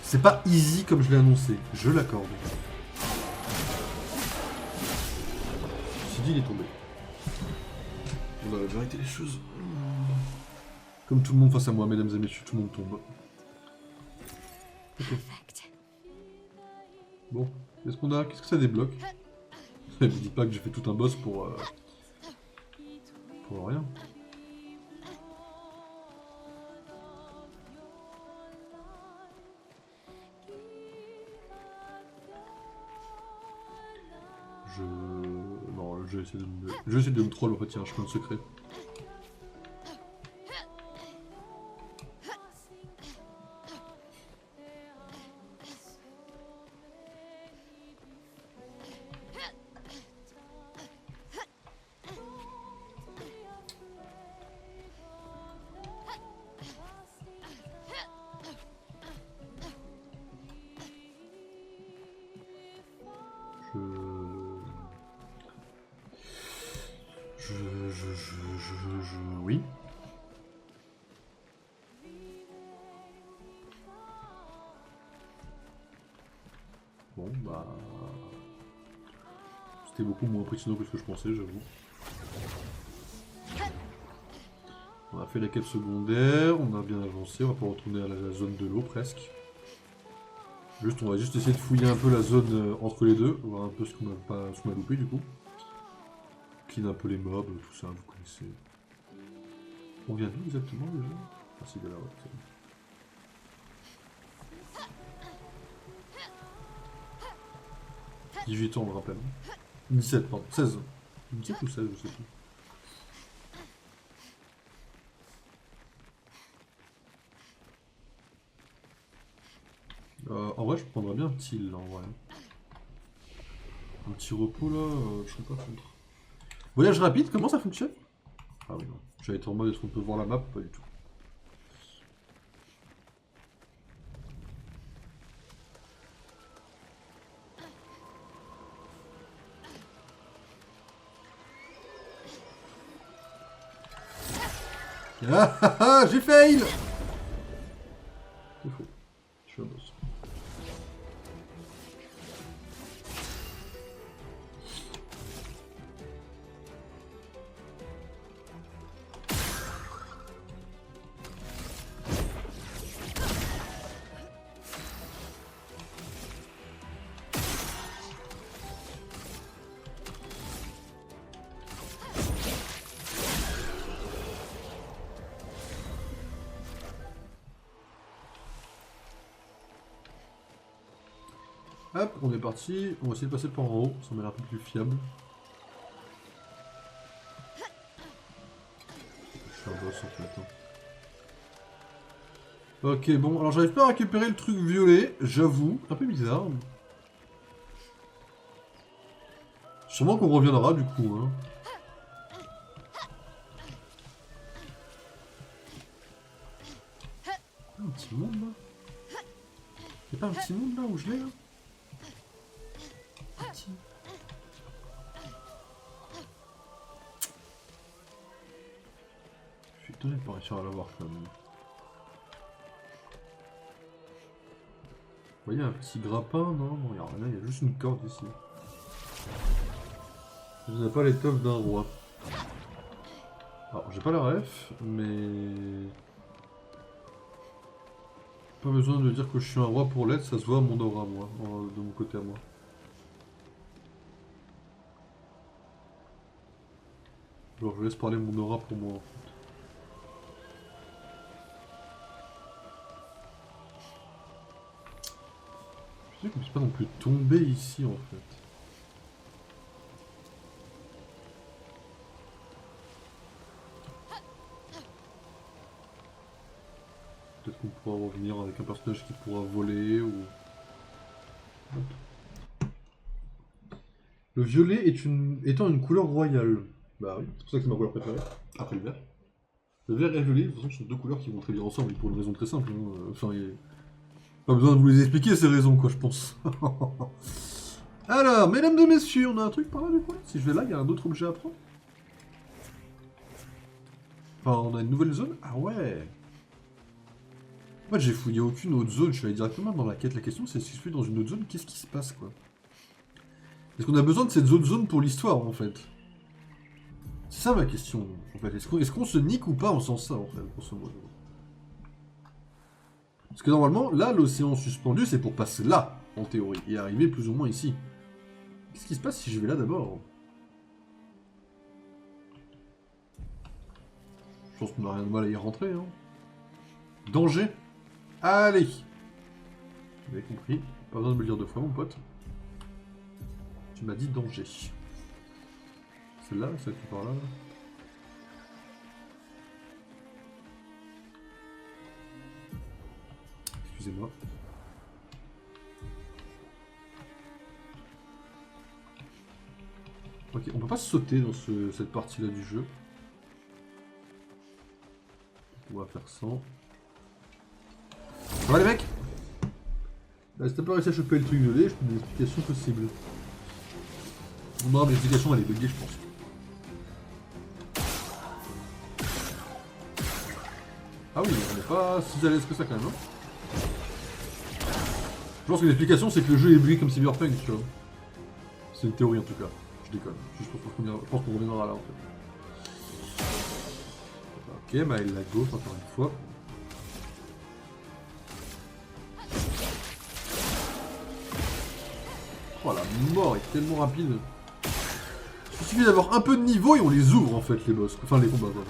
C'est pas easy comme je l'ai annoncé, je l'accorde. Ceci dit, il est tombé. On va vérité les choses. Comme tout le monde face à moi, mesdames et messieurs, tout le monde tombe. Okay. Bon, qu'est-ce qu'on a? Qu'est-ce que ça débloque? Ne me dites pas que j'ai fait tout un boss pour rien. Non, je vais essayer de me troll en fait, il y a un chemin secret. Oui. Bon, bah... C'était beaucoup moins impressionnant que ce que je pensais, j'avoue. On a fait la quête secondaire, on a bien avancé, on va pouvoir retourner à la zone de l'eau presque. Juste, on va juste essayer de fouiller un peu la zone entre les deux, voir un peu ce qu'on a loupé du coup. Clean un peu les mobs, tout ça, vous connaissez. On vient d'où exactement déjà? Ah si, de là, ouais, c'est bon. 18 ans, on le rappelle. 17, pardon. 16. 17 ou 16, je sais plus. En vrai, je prendrais bien un petit là, en vrai. Un petit repos là, je serais pas contre. Voyage rapide, comment ça fonctionne? Ah oui, non. J'avais été en mode est-ce qu'on peut voir la map? Pas du tout. Ah ah ah, j'ai fail! C'est faux. Je suis un boss. Hop, on est parti, on va essayer de passer par en haut, ça m'a l'air un peu plus fiable. Je suis un boss en fait. Ok, bon, alors j'arrive pas à récupérer le truc violet, j'avoue, un peu bizarre. Sûrement qu'on reviendra du coup, hein. Un petit monde là? Y'a pas un petit monde là où je l'ai là? Petit. Je suis étonné de pas réussir à l'avoir quand même. Vous voyez un petit grappin? Non, non, y'a rien, y'a juste une corde ici. Je n'ai pas l'étoffe d'un roi. Alors, j'ai pas la ref, mais... Pas besoin de dire que je suis un roi pour l'être, ça se voit à mon aura, moi, de mon côté à moi. Alors, je laisse parler mon aura pour moi, en fait. Je sais que je ne suis pas non plus tombé ici, en fait. Peut-être qu'on pourra revenir avec un personnage qui pourra voler ou... Hop. Le violet étant une couleur royale. Bah oui, c'est pour ça que c'est ma couleur préférée, après le vert. Le vert et le violet, de toute façon, sont deux couleurs qui vont très bien ensemble, pour une raison très simple. Hein. Enfin, pas besoin de vous les expliquer ces raisons, quoi, je pense. Alors, mesdames et messieurs, on a un truc par là, du coup. Si je vais là, il y a un autre objet à prendre. Enfin, on a une nouvelle zone. Ah ouais. En fait, j'ai fouillé aucune autre zone, je suis allé directement dans la quête. La question, c'est si je suis dans une autre zone, qu'est-ce qui se passe, quoi? Est-ce qu'on a besoin de cette autre zone pour l'histoire, en fait? C'est ça ma question, en fait. Est-ce qu'on se nique ou pas en sens ça, en fait, grosso modo? Parce que normalement, là, l'océan suspendu, c'est pour passer là, en théorie, et arriver plus ou moins ici. Qu'est-ce qui se passe si je vais là d'abord? Je pense qu'on n'a rien de mal à y rentrer, hein. Danger? Allez! Vous avez compris. Pas besoin de me le dire deux fois, mon pote. Tu m'as dit danger. Celle-là, celle qui part là. Excusez-moi. Ok, on peut pas sauter dans cette partie-là du jeu. On va faire 100. Ça va les mecs? Bah, si t'as pas réussi à choper le truc violet, je peux une explication possible. Non, mais l'explication elle est buggée, je pense. Ah oui, on n'est pas si à l'aise que ça quand même. Hein. Je pense que l'explication c'est que le jeu est bugué comme Cyberpunk, tu vois. C'est une théorie en tout cas. Je déconne. Juste pour je pense qu'on reviendra là en fait. Ok, bah il la gauche encore une fois. Oh la mort est tellement rapide. Il suffit d'avoir un peu de niveau et on les ouvre en fait les boss. Enfin les combats quoi.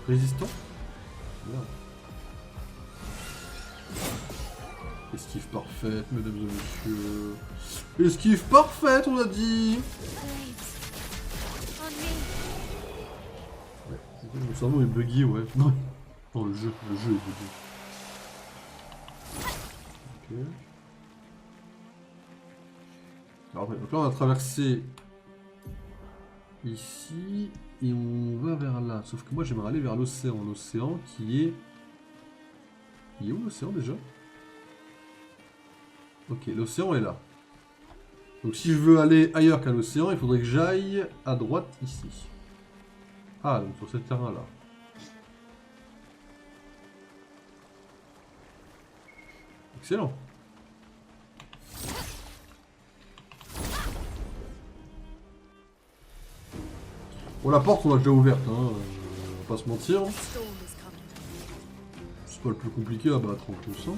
Résistant? Merde. Esquive parfaite, mesdames et messieurs. Esquive parfaite, on a dit. Ouais, mon cerveau est buggy, ouais. Non, le jeu est buggy. Ok. Alors, donc là, on a traversé ici et on va vers là. Sauf que moi, j'aimerais aller vers l'océan. L'océan qui est... Il est où l'océan déjà? Ok, l'océan est là. Donc si je veux aller ailleurs qu'à l'océan, il faudrait que j'aille à droite ici. Ah, donc sur ce terrain-là. Excellent. Bon, la porte, on l'a déjà ouverte, hein. On va pas se mentir. C'est pas le plus compliqué à battre en plus, hein.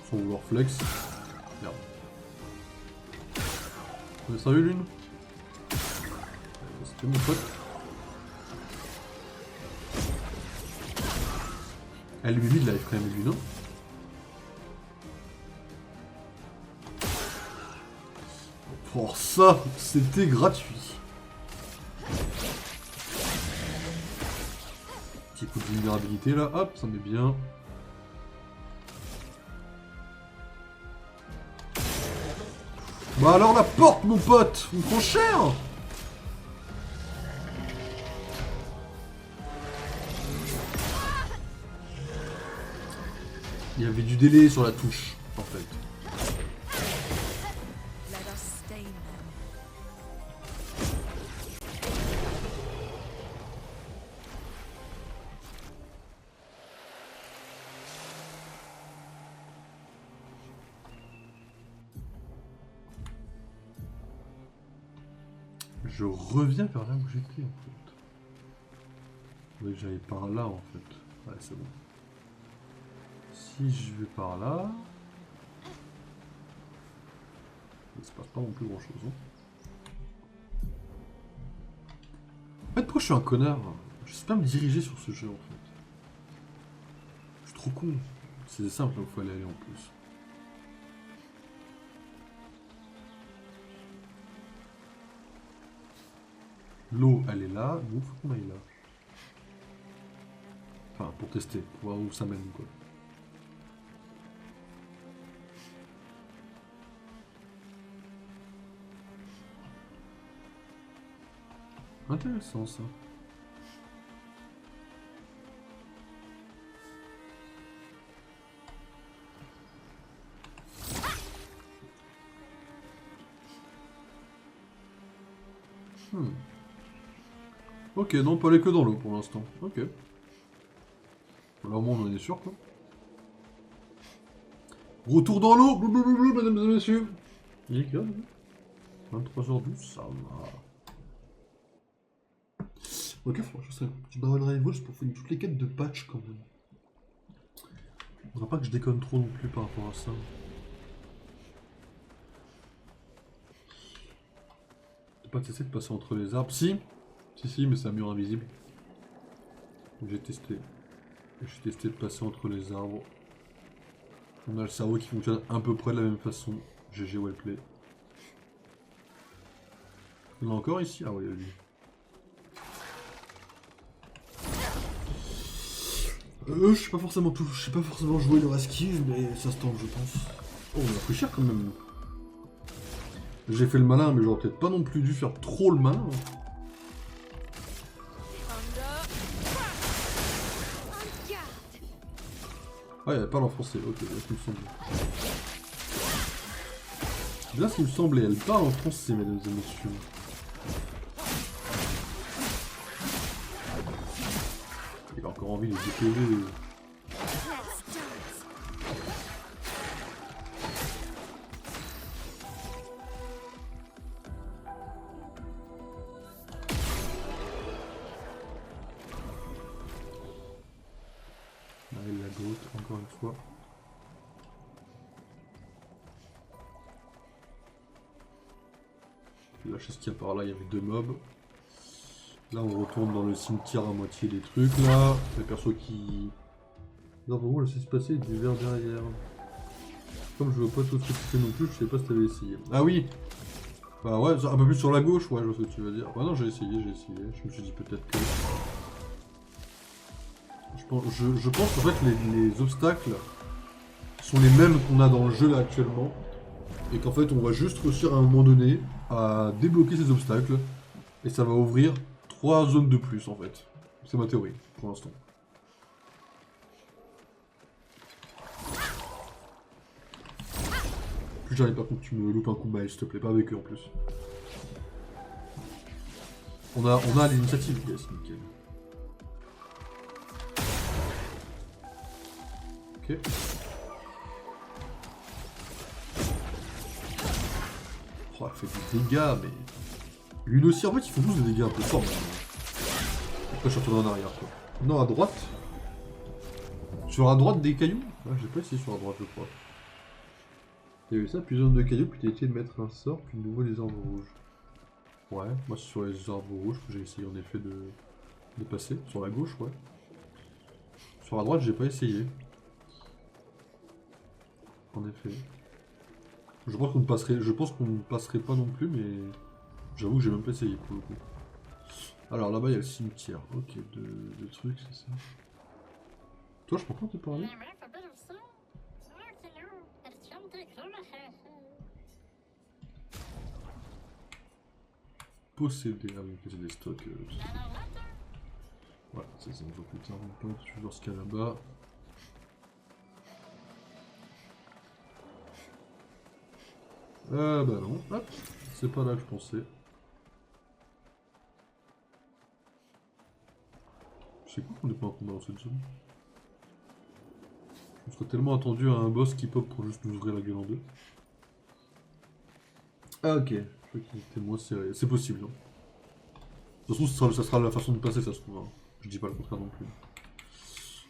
Sans vouloir flex. Merde. Vous avez servi l'une? C'était mon pote. Elle lui vide life quand même, lui, non? Pour ça, c'était gratuit. Petit coup de vulnérabilité là, hop, ça met bien. Bah alors la porte, mon pote, on prend cher. Il y avait du délai sur la touche, en fait. Je reviens vers là où j'étais en fait. Il faudrait que j'aille par là en fait. Ouais, c'est bon. Si je vais par là... Il se passe pas non plus grand chose. Hein. En fait, pourquoi je suis un connard? Je sais pas me diriger sur ce jeu en fait. Je suis trop con. C'est simple là où il faut aller en plus. L'eau, elle est là, nous, faut qu'on aille là. Enfin, pour tester, pour voir où ça mène, quoi. Intéressant, ça. Ok, non, pas aller que dans l'eau pour l'instant. Ok. Là au moins on en est sûr quoi. Retour dans l'eau, mesdames et messieurs. Il est quelle heure, 23h12, ça va. Ok, franchement, c'est un petit barrel rivals pour faire toutes les quêtes de patch quand même. Faudra pas que je déconne trop non plus par rapport à ça. T'as pas testé de passer entre les arbres? Si, mais c'est un mur invisible. J'ai testé. J'ai testé de passer entre les arbres. On a le cerveau qui fonctionne à peu près de la même façon. GG wellplay. Il y en a encore ici? Ah ouais, il y a lui. Je sais pas forcément tout, je sais pas forcément jouer leur esquive, mais ça se tente je pense. Oh, on a pris cher quand même. J'ai fait le malin, mais j'aurais peut-être pas non plus dû faire trop le malin. Ah, elle parle en français, ok, c'est ce qui me semblait. C'est bien ce qui me semblait, elle parle en français, mesdames et messieurs. envie de les déposer. Là, il la goutte, encore une fois. Là, je sais ce qu'il y a par là, il y avait 2 mobs. Là, on retourne dans le cimetière à moitié des trucs, là. Les persos qui... Non, vraiment, laissez se passer du verre derrière. Comme je veux pas tout ce que tu fais non plus, je sais pas si t'avais essayé. Ah oui. Bah ouais, un peu plus sur la gauche, ouais, je vois ce que tu veux dire. Bah non, j'ai essayé. Je me suis dit peut-être que... Je pense qu'en fait, les obstacles sont les mêmes qu'on a dans le jeu, là, actuellement. Et qu'en fait, on va juste réussir à un moment donné à débloquer ces obstacles. Et ça va ouvrir 3 zones de plus, en fait. C'est ma théorie, pour l'instant. Plus j'arrive, par contre, tu me loupes un coup de mail, s'il te plaît, pas avec eux en plus. On a l'initiative, yes, nickel. Ok. Oh, elle fait des dégâts, mais... Lui aussi, en fait, ils font tous des dégâts un peu forts. Après, je suis retourné en arrière, quoi. Non, à droite. Sur la droite des cailloux? Ah, j'ai pas essayé sur la droite, je crois. Il y avait ça, puis zone de cailloux, puis t'as essayé de mettre un sort, puis de nouveau les arbres rouges. Ouais, moi c'est sur les arbres rouges que j'ai essayé en effet de passer. Sur la gauche, ouais. Sur la droite, j'ai pas essayé. En effet. Je pense qu'on ne passerait pas non plus, mais j'avoue que j'ai même pas essayé pour le coup. Alors là-bas, il y a le cimetière. Ok, deux trucs, c'est ça. Toi, je comprends te parler. Posséder, ah oui, c'est des stocks. Voilà, ça c'est un peu plus tard, mon pote. Je vais voir ce qu'il y a là-bas. Bah non, hop, c'est pas là que je pensais. C'est cool qu'on ait pas un combat dans cette zone. On serait tellement attendu à un boss qui pop pour juste nous ouvrir la gueule en deux. Ah ok, je crois qu'il était moins serré. C'est possible, hein. De toute façon, ça sera la façon de passer, ça se trouve. Hein. Je dis pas le contraire non plus.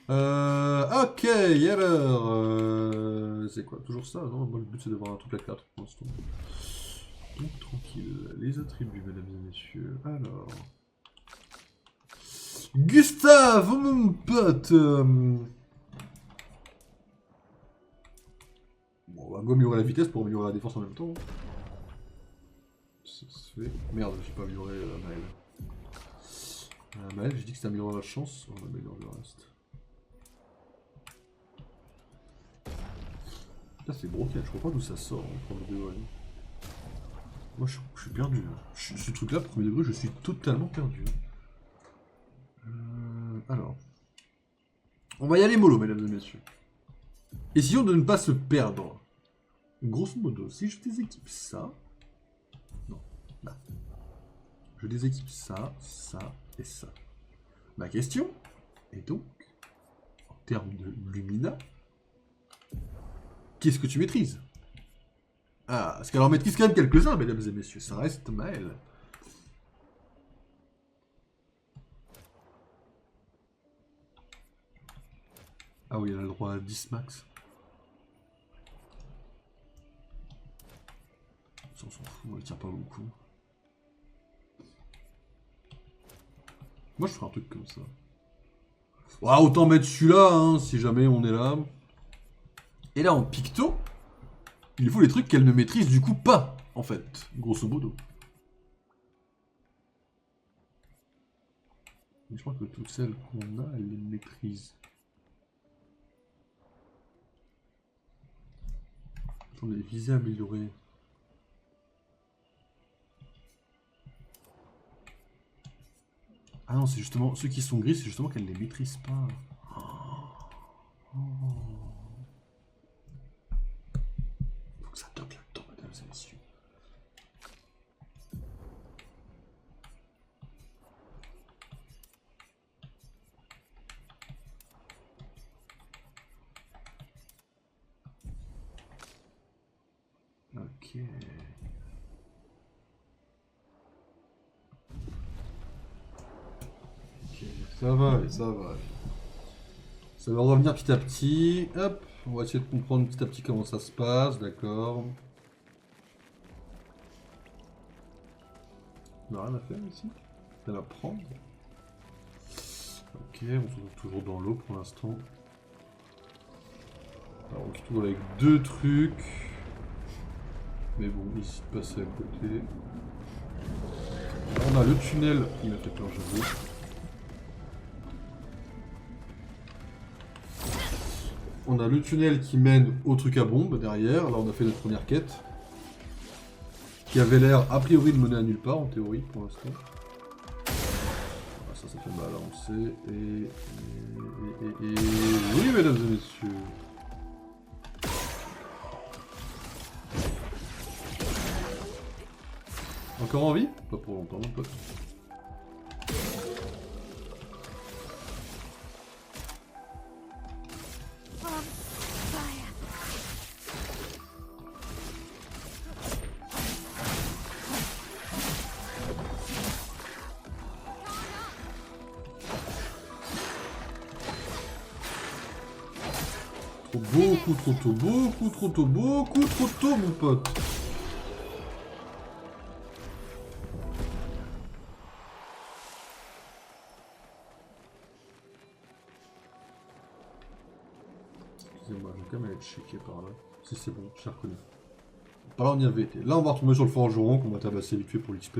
Ok, et alors c'est quoi? Toujours ça? Non, moi le but c'est d'avoir un truc à 4 pour l'instant. Donc tranquille. Les attributs, mesdames et messieurs. Alors... Gustave, mon pote Bon, on va améliorer la vitesse pour améliorer la défense en même temps. Ça se fait... Merde, j'ai pas amélioré Maël. Maël, j'ai dit que c'était améliorer la chance, on améliore le reste. Là c'est broken, je comprends pas d'où ça sort en premier degré. Moi je suis perdu. Ce truc là, premier degré, je suis totalement perdu. Alors. On va y aller mollo, mesdames et messieurs. Essayons de ne pas se perdre. Grosso modo, si je déséquipe ça... Non, là. Je déséquipe ça, ça et ça. Ma question est donc, en termes de Lumina, qu'est-ce que tu maîtrises? Ah, parce qu'elle en maîtrise quand même quelques-uns, mesdames et messieurs. Ça reste Maël. Ah oui, elle a le droit à 10 max. Ça, on s'en fout, elle tient pas beaucoup. Moi, je ferais un truc comme ça. Ouais, autant mettre celui-là, hein, si jamais on est là. Et là, en picto, il faut les trucs qu'elle ne maîtrise du coup pas, en fait, grosso modo. Mais je crois que toutes celles qu'on a, elle les maîtrise. On est visé à améliorer. Ah non, c'est justement, ceux qui sont gris, c'est justement qu'elle les maîtrise pas. Oh. Faut que ça toque là-dedans, mesdames et messieurs. Ok. Ok, ça va aller, ça va aller. Ça va revenir petit à petit. Hop, on va essayer de comprendre petit à petit comment ça se passe, d'accord. On n'a rien à faire ici. On va la prendre. Ok, on se retrouve toujours dans l'eau pour l'instant. Alors on se retrouve avec deux trucs. Mais bon, ici de passer à côté. Alors, on a le tunnel qui m'a fait peur, j'avoue. On a le tunnel qui mène au truc à bombe derrière. Là on a fait notre première quête. Qui avait l'air a priori de mener à nulle part en théorie pour l'instant. Ça fait mal à avancer. Et... Oui mesdames et messieurs. Encore en vie? Pas pour longtemps mon pote. Beaucoup trop tôt, beaucoup trop tôt, beaucoup trop tôt mon pote. Excusez-moi, je vais quand même aller checker par là. Si c'est bon, j'ai reconnu. Par là on y avait été. Là on va retomber sur le forgeron qu'on va tabasser vite fait pour l'XP.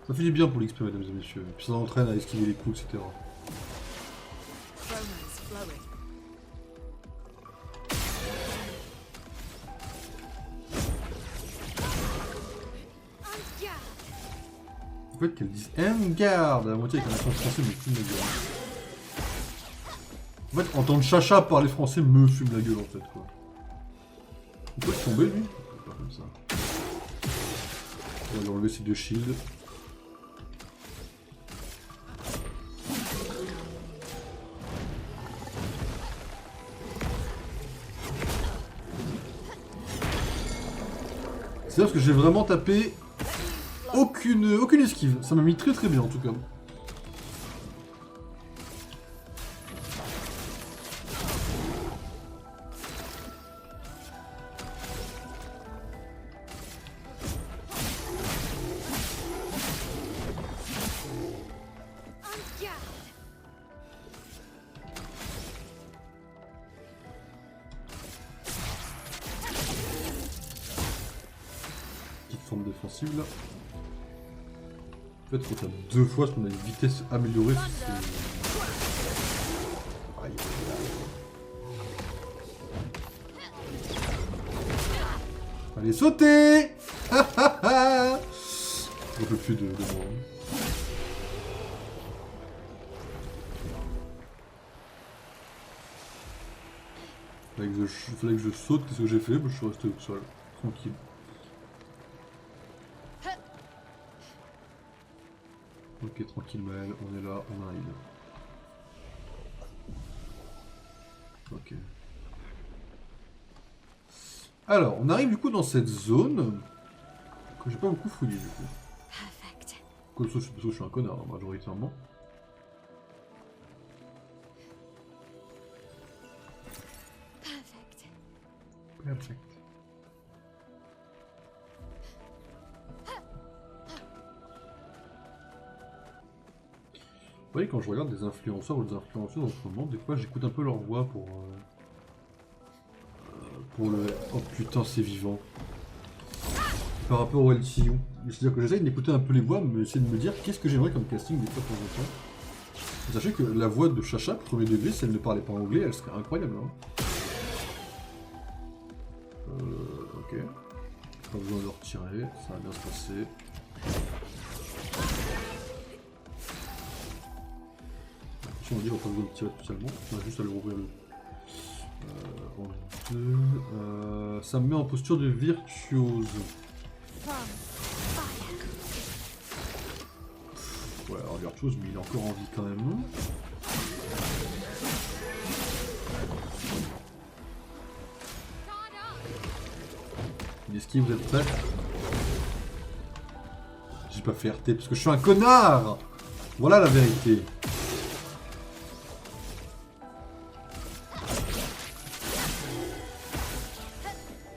Ça fait du bien pour l'XP mesdames et messieurs. Puis ça entraîne à esquiver les coups, etc. En fait qu'elles disent garde à la moitié avec un accent français me fume la gueule. En fait entendre Chacha parler français me fume la gueule en fait quoi. Pourquoi il est tombé lui? Pas comme ça. On va lui enlever ses deux shields. C'est parce que j'ai vraiment tapé aucune esquive. Ça m'a mis très très bien en tout cas. Petite forme défensive là. En fait, quand t'as deux fois ce qu'on a une vitesse améliorée, c'est... Aïe. Allez, sauter. On peut plus de moi. Fallait que je saute, qu'est-ce que j'ai fait? Je suis resté au sol, tranquille. Ok, tranquille Maël, on est là, on arrive. Ok. Alors, on arrive du coup dans cette zone que j'ai pas beaucoup fouillé du coup. Comme ça, parce que je suis un connard, hein, majoritairement. Perfect. Vous voyez, quand je regarde des influenceurs ou des influenceuses en ce moment, des fois j'écoute un peu leur voix pour le... Oh putain, c'est vivant. Par rapport au LTU. C'est-à-dire que j'essaye d'écouter un peu les voix, mais essayer de me dire qu'est-ce que j'aimerais comme casting des fois de temps en temps. Sachez que la voix de Chacha, premier degré, si elle ne parlait pas anglais, elle serait incroyable. Hein. Ok. Pas besoin de retirer, ça va bien se passer. On va dire, on n'a pas besoin de tirer spécialement, on va juste aller rouvrir le... en deux... ça me met en posture de virtuose. Ouais, alors Virtuose, mais il est encore en vie quand même, non? Niski, vous êtes prêts? J'ai pas fait RT parce que je suis un connard! Voilà la vérité.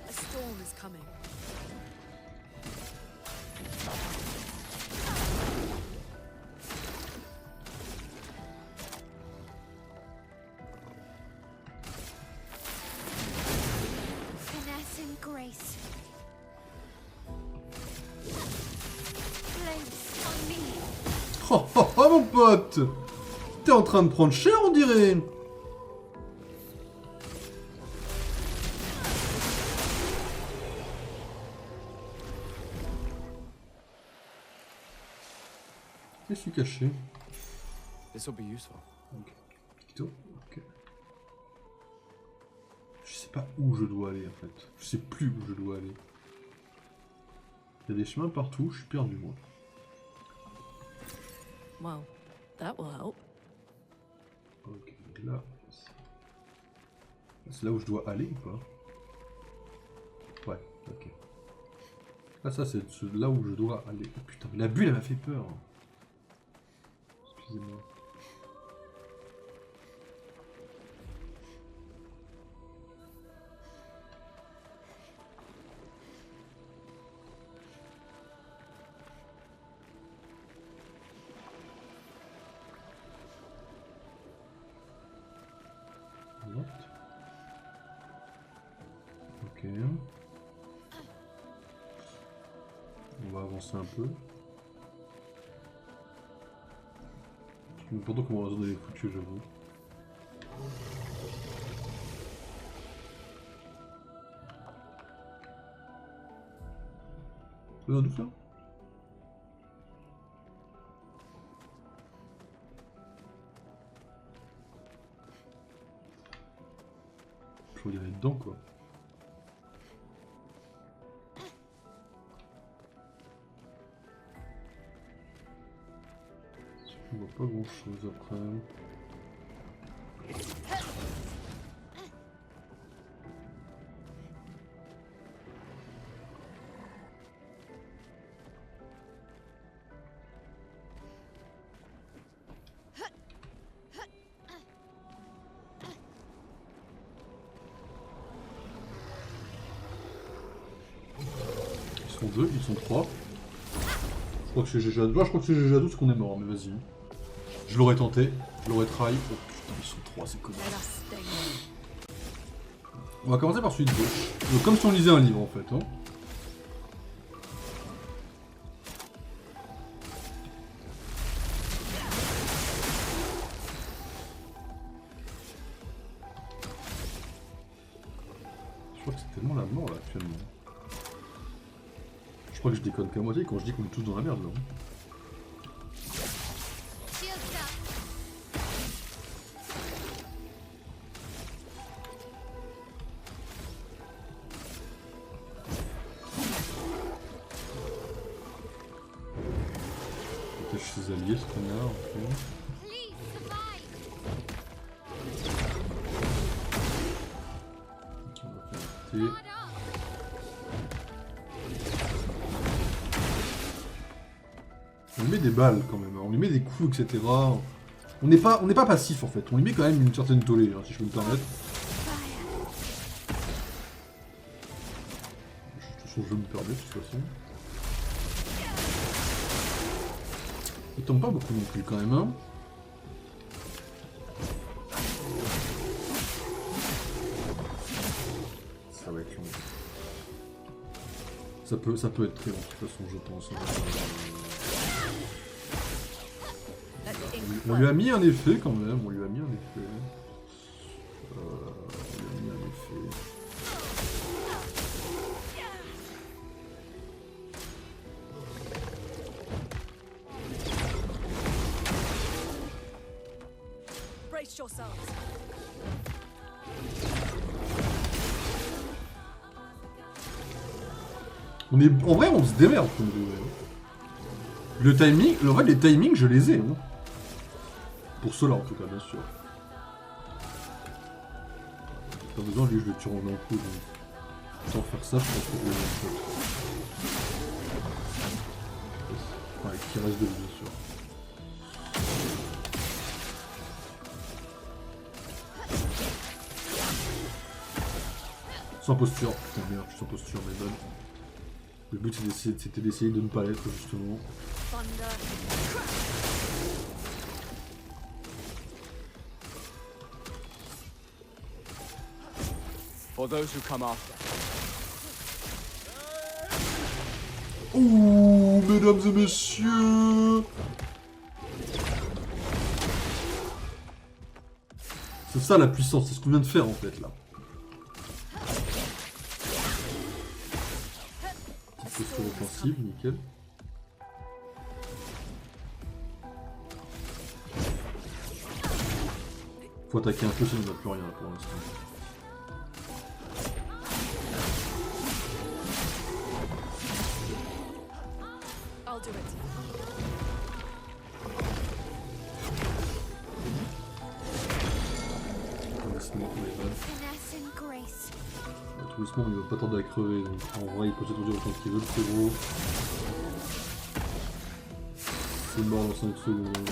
A storm is coming. Finesse and grace. Place on me. Oh oh oh mon pote! T'es en train de prendre cher on dirait! Qu'est-ce que tu caché? This will be useful. Ok. Picto? Ok. Je sais pas où je dois aller en fait. Je sais plus où je dois aller. Il y a des chemins partout, je suis perdu moi. Well, that will help. Ok, donc là. C'est là où je dois aller ou pas? Ouais, ok. Ah ça c'est là où je dois aller. Oh putain, la bulle elle m'a fait peur. Excusez-moi. What? Ok. On va avancer un peu. Je me demande pourtant comment la zone elle est foutue, j'avoue. Vous avez un doute là? Je vais y aller dedans quoi. On voit pas grand chose après. Ils sont deux, ils sont trois. Je crois que c'est GG à 12. Je crois que c'est GG à 12 parce qu'on est mort, mais vas-y. Je l'aurais tenté, je l'aurais trahi. Oh putain, ils sont trois, c'est connu. Let us stay here. On va commencer par celui de gauche. Comme si on lisait un livre en fait. Hein. Je crois que c'est tellement la mort là actuellement. Je crois que je déconne qu'à moitié quand je dis qu'on est tous dans la merde là. Shields up. Peut-être ses alliés ce connard. Ok. Please survive. On va faire T. Guard up. On lui met des balles quand même, hein. On lui met des coups, etc. On n'est pas passif en fait, on lui met quand même une certaine tollée, hein, si je peux me permettre. De toute façon, je me permets de toute façon. Il tombe pas beaucoup non plus quand même, hein. Ça va être long. Ça peut être très long de toute façon, je pense. Let the ink On lui a mis un effet quand même, on lui a mis un effet. On lui a mis un effet. brace yourselves. En vrai, on se démerde comme vous. Le timing, en fait les timings je les ai. Hein. Pour cela en tout cas bien sûr. Pas besoin, lui je le tue en un coup. Donc. Sans faire ça, je pense que je vais le faire. Ouais, qui reste de lui bien sûr. Sans posture. Putain merde, je suis sans posture mais bonne. Le but c'était d'essayer de ne pas l'être justement. For those who come after. Ouh, mesdames et messieurs. C'est ça la puissance, c'est ce qu'on vient de faire en fait là. Petite posture offensive, nickel. Faut attaquer un peu sinon on n'a plus rien pour l'instant. I'll do it. Finesse and grace. Tout doucement, il va pas tarder à crever. Donc en vrai, il peut s'étourdir autant qu'il veut, le frérot. C'est mort dans 5 secondes.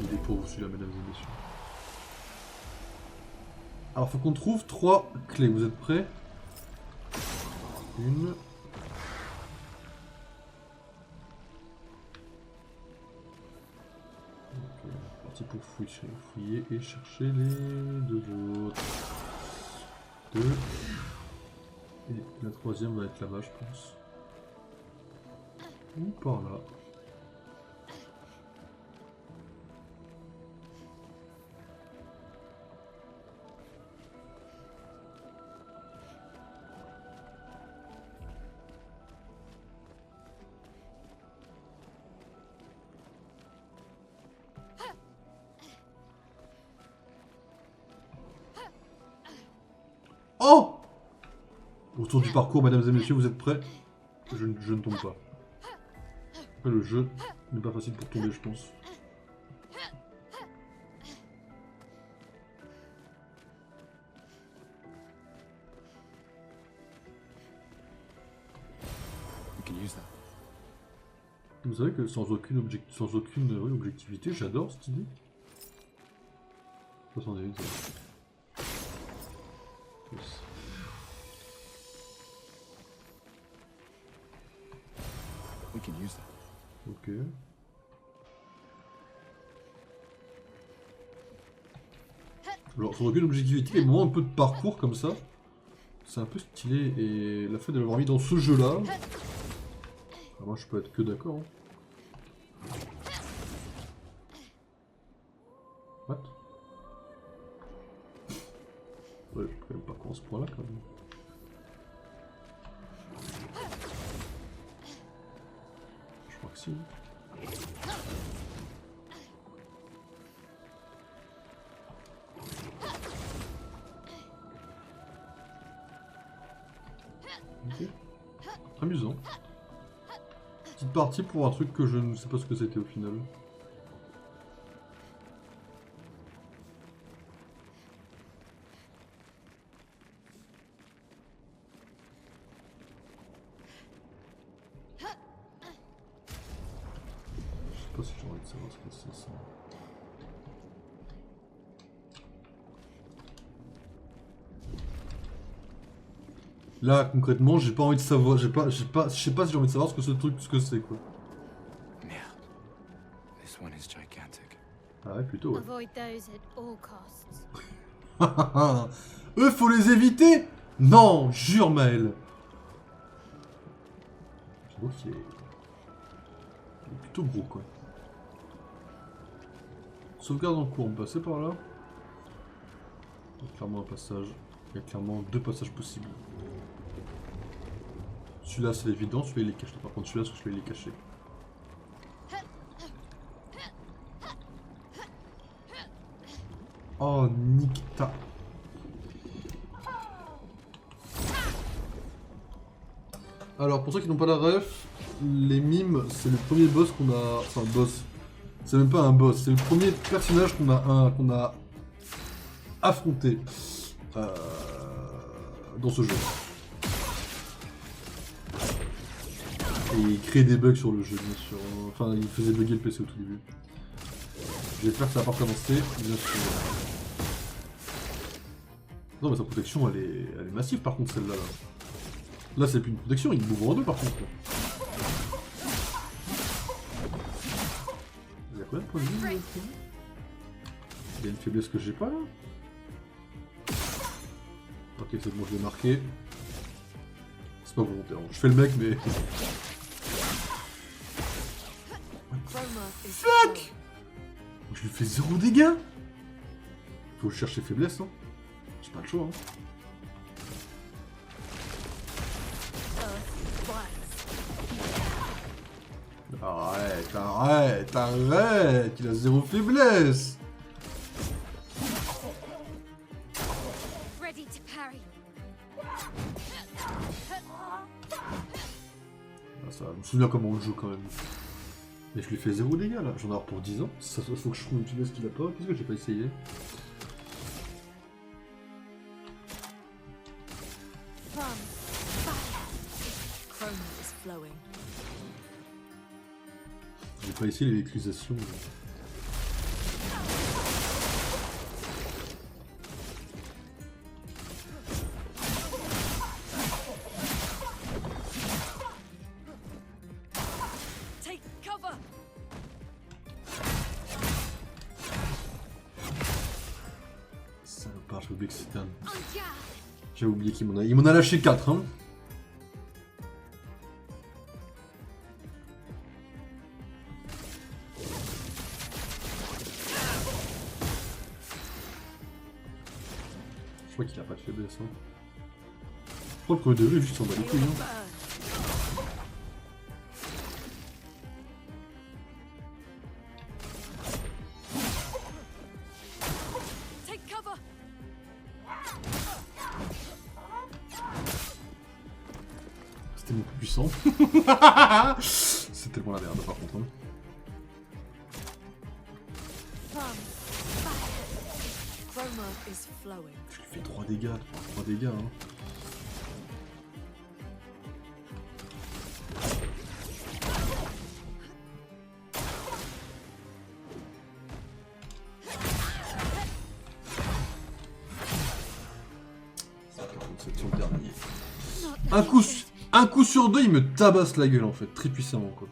Il est pour vous celui-là, mesdames et messieurs. Alors, faut qu'on trouve 3 clés. Vous êtes prêts? Une. Ok, parti pour fouiller et chercher les 2 autres. 2. Et la 3e va être là-bas, je pense. Ou par là. Oh! Autour du parcours, mesdames et messieurs, vous êtes prêts? Je ne tombe pas. Après, le jeu n'est pas facile pour tomber, je pense. We can use that. Vous savez que sans aucune objectivité, j'adore cette idée. 78. Yes. We can use that. Ok. Alors, sans aucune objectivité, les moments un peu de parcours comme ça, c'est un peu stylé. Et la fait de l'avoir mis dans ce jeu-là, moi je peux être que d'accord. Hein. What? Ouais, je peux quand même pas à ce point-là quand même. Je crois que si. Ok. Amusant. Petite partie pour un truc que je ne sais pas ce que c'était au final. Je sais pas si j'ai envie de savoir ce que c'est ça. Là, concrètement, j'ai pas envie de savoir, je sais pas si j'ai envie de savoir ce que ce c'est quoi. Merde. This one is gigantic. Ah ouais, plutôt ouais. Avoid those at all costs. Eux, faut les éviter. Non, jure Maël. Ok. Il est plutôt gros quoi. Sauvegarde en cours, on passait par là. Il y a clairement un passage. Il y a clairement 2 passages possibles. Celui-là c'est évident, celui-là il est caché. Par contre celui-là il est caché. Oh Nikita. Alors, pour ceux qui n'ont pas la ref, les mimes, c'est le premier boss qu'on a... Enfin, boss. C'est même pas un boss, c'est le premier personnage qu'on a affronté dans ce jeu. Et il crée des bugs sur le jeu, bien sûr. Enfin, il faisait bugger le PC au tout début. J'espère que ça va pas commencer, bien sûr. Non, mais sa protection, elle est massive par contre, celle-là. Là, c'est plus une protection, il m'ouvre en deux par contre. Il y a combien de points de vie? Il y a une faiblesse que j'ai pas là. Ok, c'est bon, je l'ai marqué. C'est pas volontaire, je fais le mec, mais. Fuck! Je lui fais 0 dégâts! Faut chercher faiblesse, hein. J'ai pas le choix, hein. Arrête, arrête, arrête! Il a 0 faiblesse! Ready to parry. Ah, ça, je me souviens comment on joue quand même. Mais je lui fais 0 dégâts là, j'en ai pour 10 ans. Ça, faut que je trouve une faiblesse qu'il a pas. Qu'est-ce que j'ai pas essayé? J'ai pas essayé l'électrisation. Salopard, j'ai oublié que c'était un... J'ai oublié qu'il m'en a... Il m'en a lâché 4, hein. Je crois qu'il a pas de faiblesse, hein. Je crois que le premier degré, juste s'en bat les couilles, hein. C'était beaucoup plus puissant. C'est tellement la merde, par contre, hein. Je lui fais 3 dégâts, 3 dégâts, hein. C'est sur le dernier. Un coup sur deux, il me tabasse la gueule en fait, très puissamment quoi.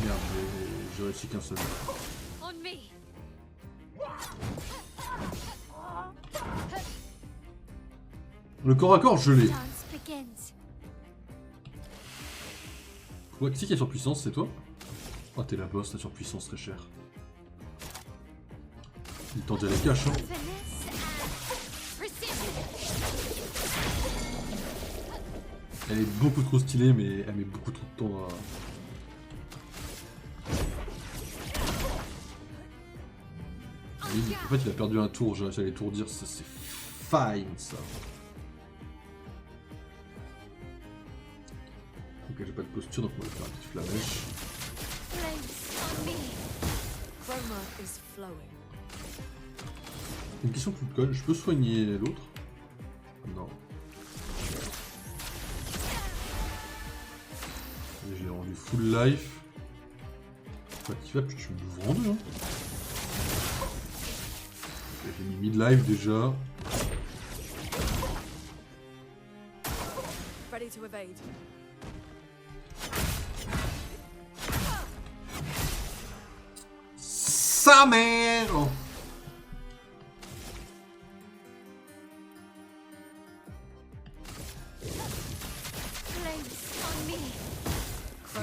Merde, j'ai réussi qu'un seul. Le corps à corps, je l'ai. Ouais, qui c'est qui a surpuissance, c'est toi? Oh, t'es la boss, la surpuissance très chère. Il tendait à la cache, hein. Elle est beaucoup trop stylée, mais elle met beaucoup trop de temps à... Oui, en fait, il a perdu un tour, j'ai réussi à l'étourdir, ça c'est fine, ça. Ok, j'ai pas de posture, donc on va faire un petit flamèche. Une question toute conne, je peux soigner l'autre? Non. J'ai rendu full life. Enfin, tu vas, puis tu m'ouvres en deux, hein. Okay, j'ai mis mid-life déjà. Ready to evade. Sa mère!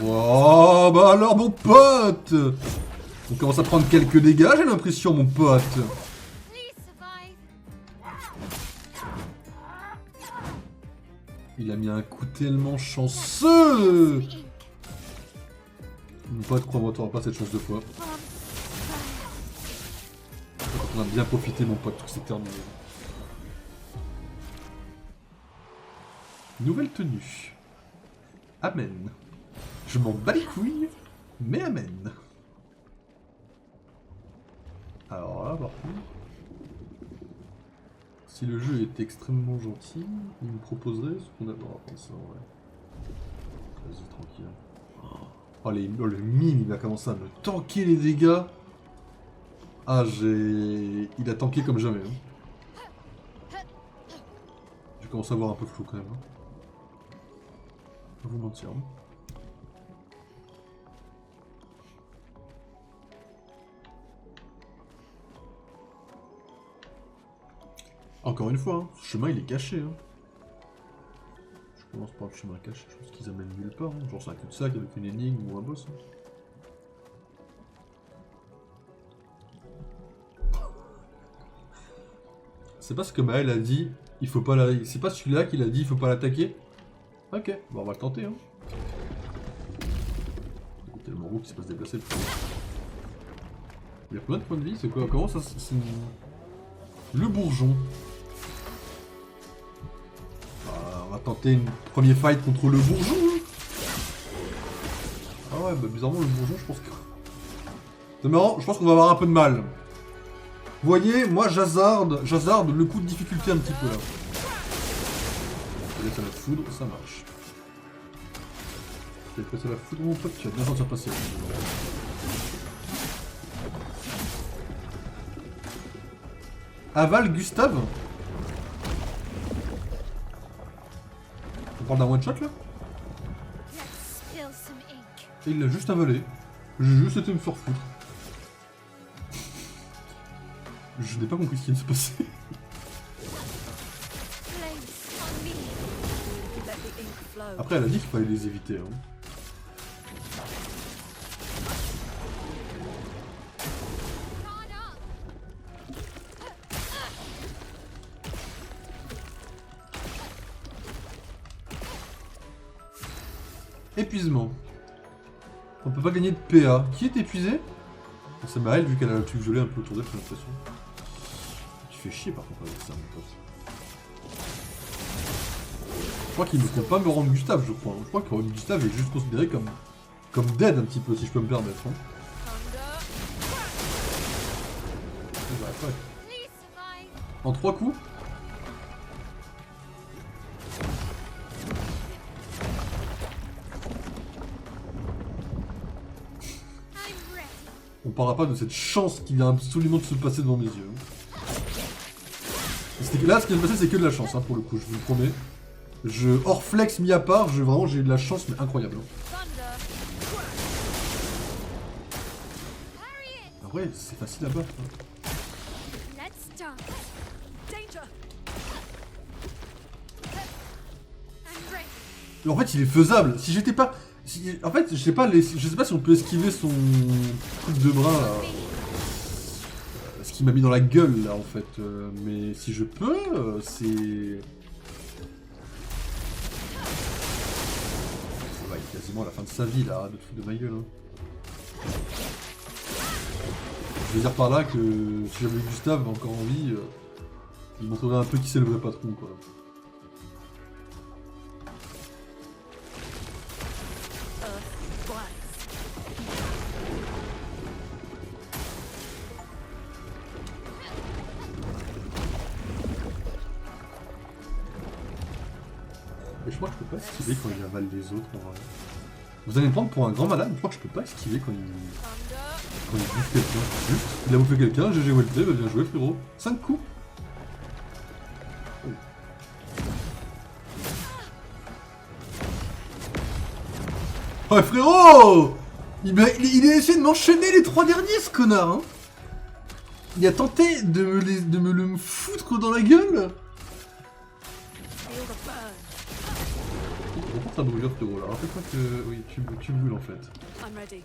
Oh bah alors mon pote! On commence à prendre quelques dégâts, j'ai l'impression mon pote. Il a mis un coup tellement chanceux. Mon pote, crois-moi, t'auras pas cette chance 2 fois. On a bien profité, mon pote, c'est terminé. Nouvelle tenue. Amen. Je m'en bats les couilles, mais amen. Alors là, par contre, si le jeu est extrêmement gentil, il me proposerait ce qu'on a... Bon, on va prendre ça, ouais. Vas-y, tranquille. Oh, le mime, il va commencer à me tanker les dégâts. Ah, il a tanké comme jamais. Hein. Je commence à voir un peu flou quand même. Hein. Pas vous mentir. Hein. Encore une fois, hein, ce chemin il est caché. Hein. Je commence par le chemin caché, je pense qu'ils amènent nulle part. Hein. Genre c'est un cul-de-sac avec une énigme ou un boss. Hein. C'est pas ce que Maël a dit, il faut pas la... C'est pas celui-là qu'il a dit, il faut pas l'attaquer. Ok, bon, on va le tenter. Hein. Il est tellement gros qu'il sait pas se déplacer le premier. Il y a plein de points de vie, c'est quoi? Comment ça c'est... Le bourgeon. On va tenter une premier fight contre le bourgeon. Ah ouais, bah bizarrement le bourgeon, je pense que... C'est marrant, je pense qu'on va avoir un peu de mal. Vous voyez, moi j'hazarde le coup de difficulté un petit peu là. Je laisse à la foudre, ça marche. Tu as passé la foudre mon pote, tu vas bien sentir passer. Aval Gustave. On parle d'un one shot là? Let's spill some ink. Et il l'a juste avalé. J'ai juste été me faire foutre. Je n'ai pas compris ce qui vient de se passer. Place on me. Let the ink flow. Après elle a dit qu'il fallait les éviter. Hein. Guard up. Épuisement. On peut pas gagner de PA. Qui est épuisé? C'est Maël vu qu'elle a le truc gelé un peu autour d'elle, j'ai l'impression. Tu fais chier par contre avec ça, mon pote. Je crois qu'il ne faut pas me rendre Gustave, je crois. Je crois que Gustave est juste considéré comme dead un petit peu, si je peux me permettre. Hein. Ouais. Please survive. En 3 coups. I'm ready. On parlera pas de cette chance qui vient absolument de se passer devant mes yeux. Là, ce qui vient de se passer, c'est que de la chance, hein, pour le coup, je vous le promets. Hors flex mis à part, vraiment j'ai eu de la chance, mais incroyable. En vrai, c'est facile à battre. Hein. Let's dance. Danger! I'm ready. Mais en fait, il est faisable. Si j'étais pas... En fait, je sais pas si on peut esquiver son truc de bras, là. Ce qu'il m'a mis dans la gueule, là, en fait. Mais si je peux, c'est... Ça va, il est quasiment à la fin de sa vie, là. Arrête de te foutre de ma gueule, hein. Je veux dire par là que si j'avais Gustave encore en vie, il montrerait un peu qui c'est le vrai patron, quoi. Et je crois que je peux pas esquiver quand il avale les autres. En vrai. Vous allez me prendre pour un grand malade, je crois que je peux pas esquiver quand il bouffe quelqu'un. Juste, il a bouffé quelqu'un, GG Welté, bah bien joué frérot. 5 coups. Oh. Ouais frérot, il a essayé de m'enchaîner les 3 derniers ce connard hein. Il a tenté de me le foutre dans la gueule. Pourquoi ça brûle frérot là? Rappelle-toi que... Oui, tu brûles en fait. I'm ready.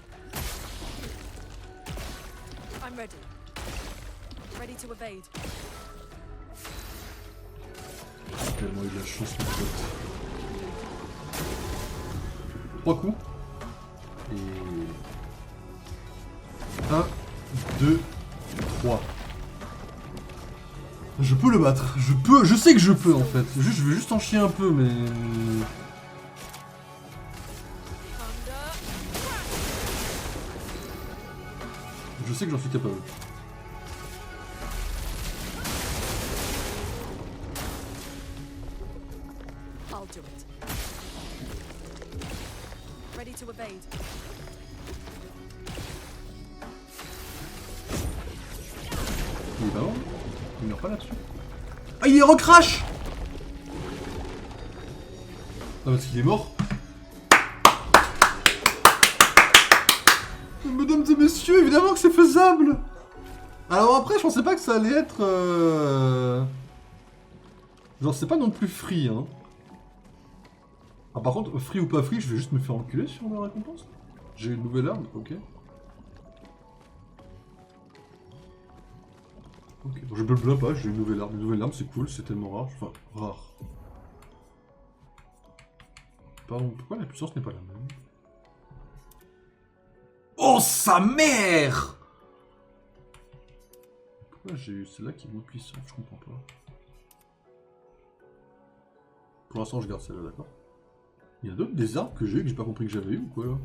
I'm ready. Ready to evade. J'ai tellement eu de la chance mon pote. 3 coups. Et... 1, 2, 3. Je peux le battre. Je sais que je peux en fait. Je vais juste en chier un peu, mais... Je sais que j'en suis capable. I'll do it. Ready to evade. Il est pas mort. Il meurt pas là-dessus. Ah, il est recrash. Ah, parce qu'il est mort. Mesdames et messieurs, évidemment que c'est faisable. Alors après, je pensais pas que ça allait être... Genre, c'est pas non plus free, hein. Ah, par contre, free ou pas free, je vais juste me faire enculer sur la récompense. J'ai une nouvelle arme, ok. Ok, bon, je blabla pas, j'ai une nouvelle arme. Une nouvelle arme, c'est cool, c'est tellement rare. Enfin, rare. Pardon, pourquoi la puissance n'est pas la même? Oh, sa mère! Pourquoi j'ai eu celle-là qui est moins puissante? Je comprends pas. Pour l'instant, je garde celle-là, d'accord? Il y a d'autres des armes que j'ai eu que j'ai pas compris que j'avais eu ou quoi là?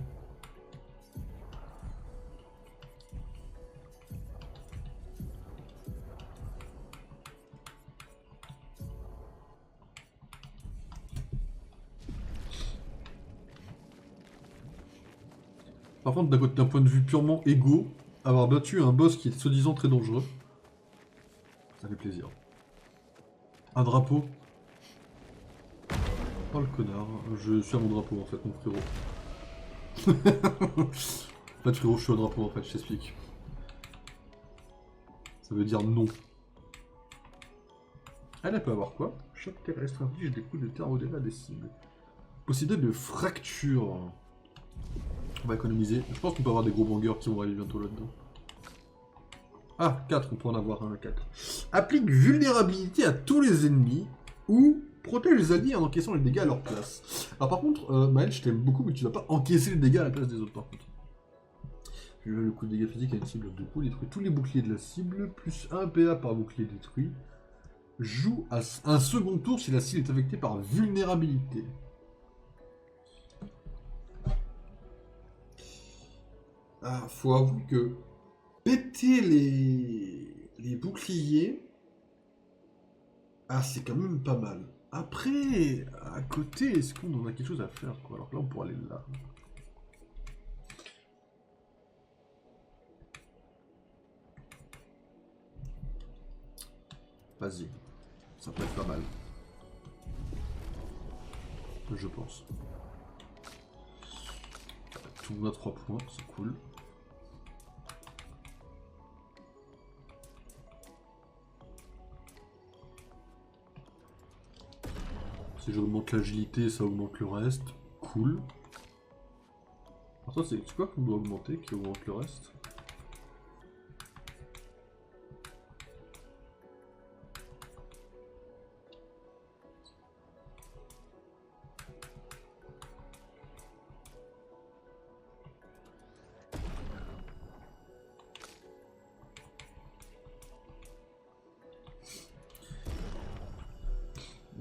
Par contre, d'un point de vue purement égo, avoir battu un boss qui est soi-disant très dangereux, ça fait plaisir. Un drapeau. Oh le connard, je suis à mon drapeau en fait, mon frérot. En fait frérot, je suis au drapeau en fait, je t'explique. Ça veut dire non. Elle peut avoir quoi? Choc terrestre inflige des coups de terre au-delà des cibles. Possibilité de fracture. On va économiser. Je pense qu'on peut avoir des gros bangers qui vont arriver bientôt là-dedans. Ah, 4, on peut en avoir un à 4. Applique vulnérabilité à tous les ennemis ou protège les alliés en encaissant les dégâts à leur place. Alors par contre, Maël, je t'aime beaucoup, mais tu vas pas encaisser les dégâts à la place des autres par contre. Le coup de dégâts physiques à une cible de coup détruit tous les boucliers de la cible, plus 1 PA par bouclier détruit. Joue à un second tour si la cible est affectée par vulnérabilité. Ah, faut avouer que péter les boucliers, ah, c'est quand même pas mal. Après, à côté, est-ce qu'on en a quelque chose à faire, quoi? Alors là, on pourrait aller là. Vas-y. Ça peut être pas mal. Je pense. Tout le monde a 3 points, c'est cool. Si j'augmente l'agilité, ça augmente le reste. Cool. Alors ça, c'est quoi qu'on doit augmenter qui augmente le reste?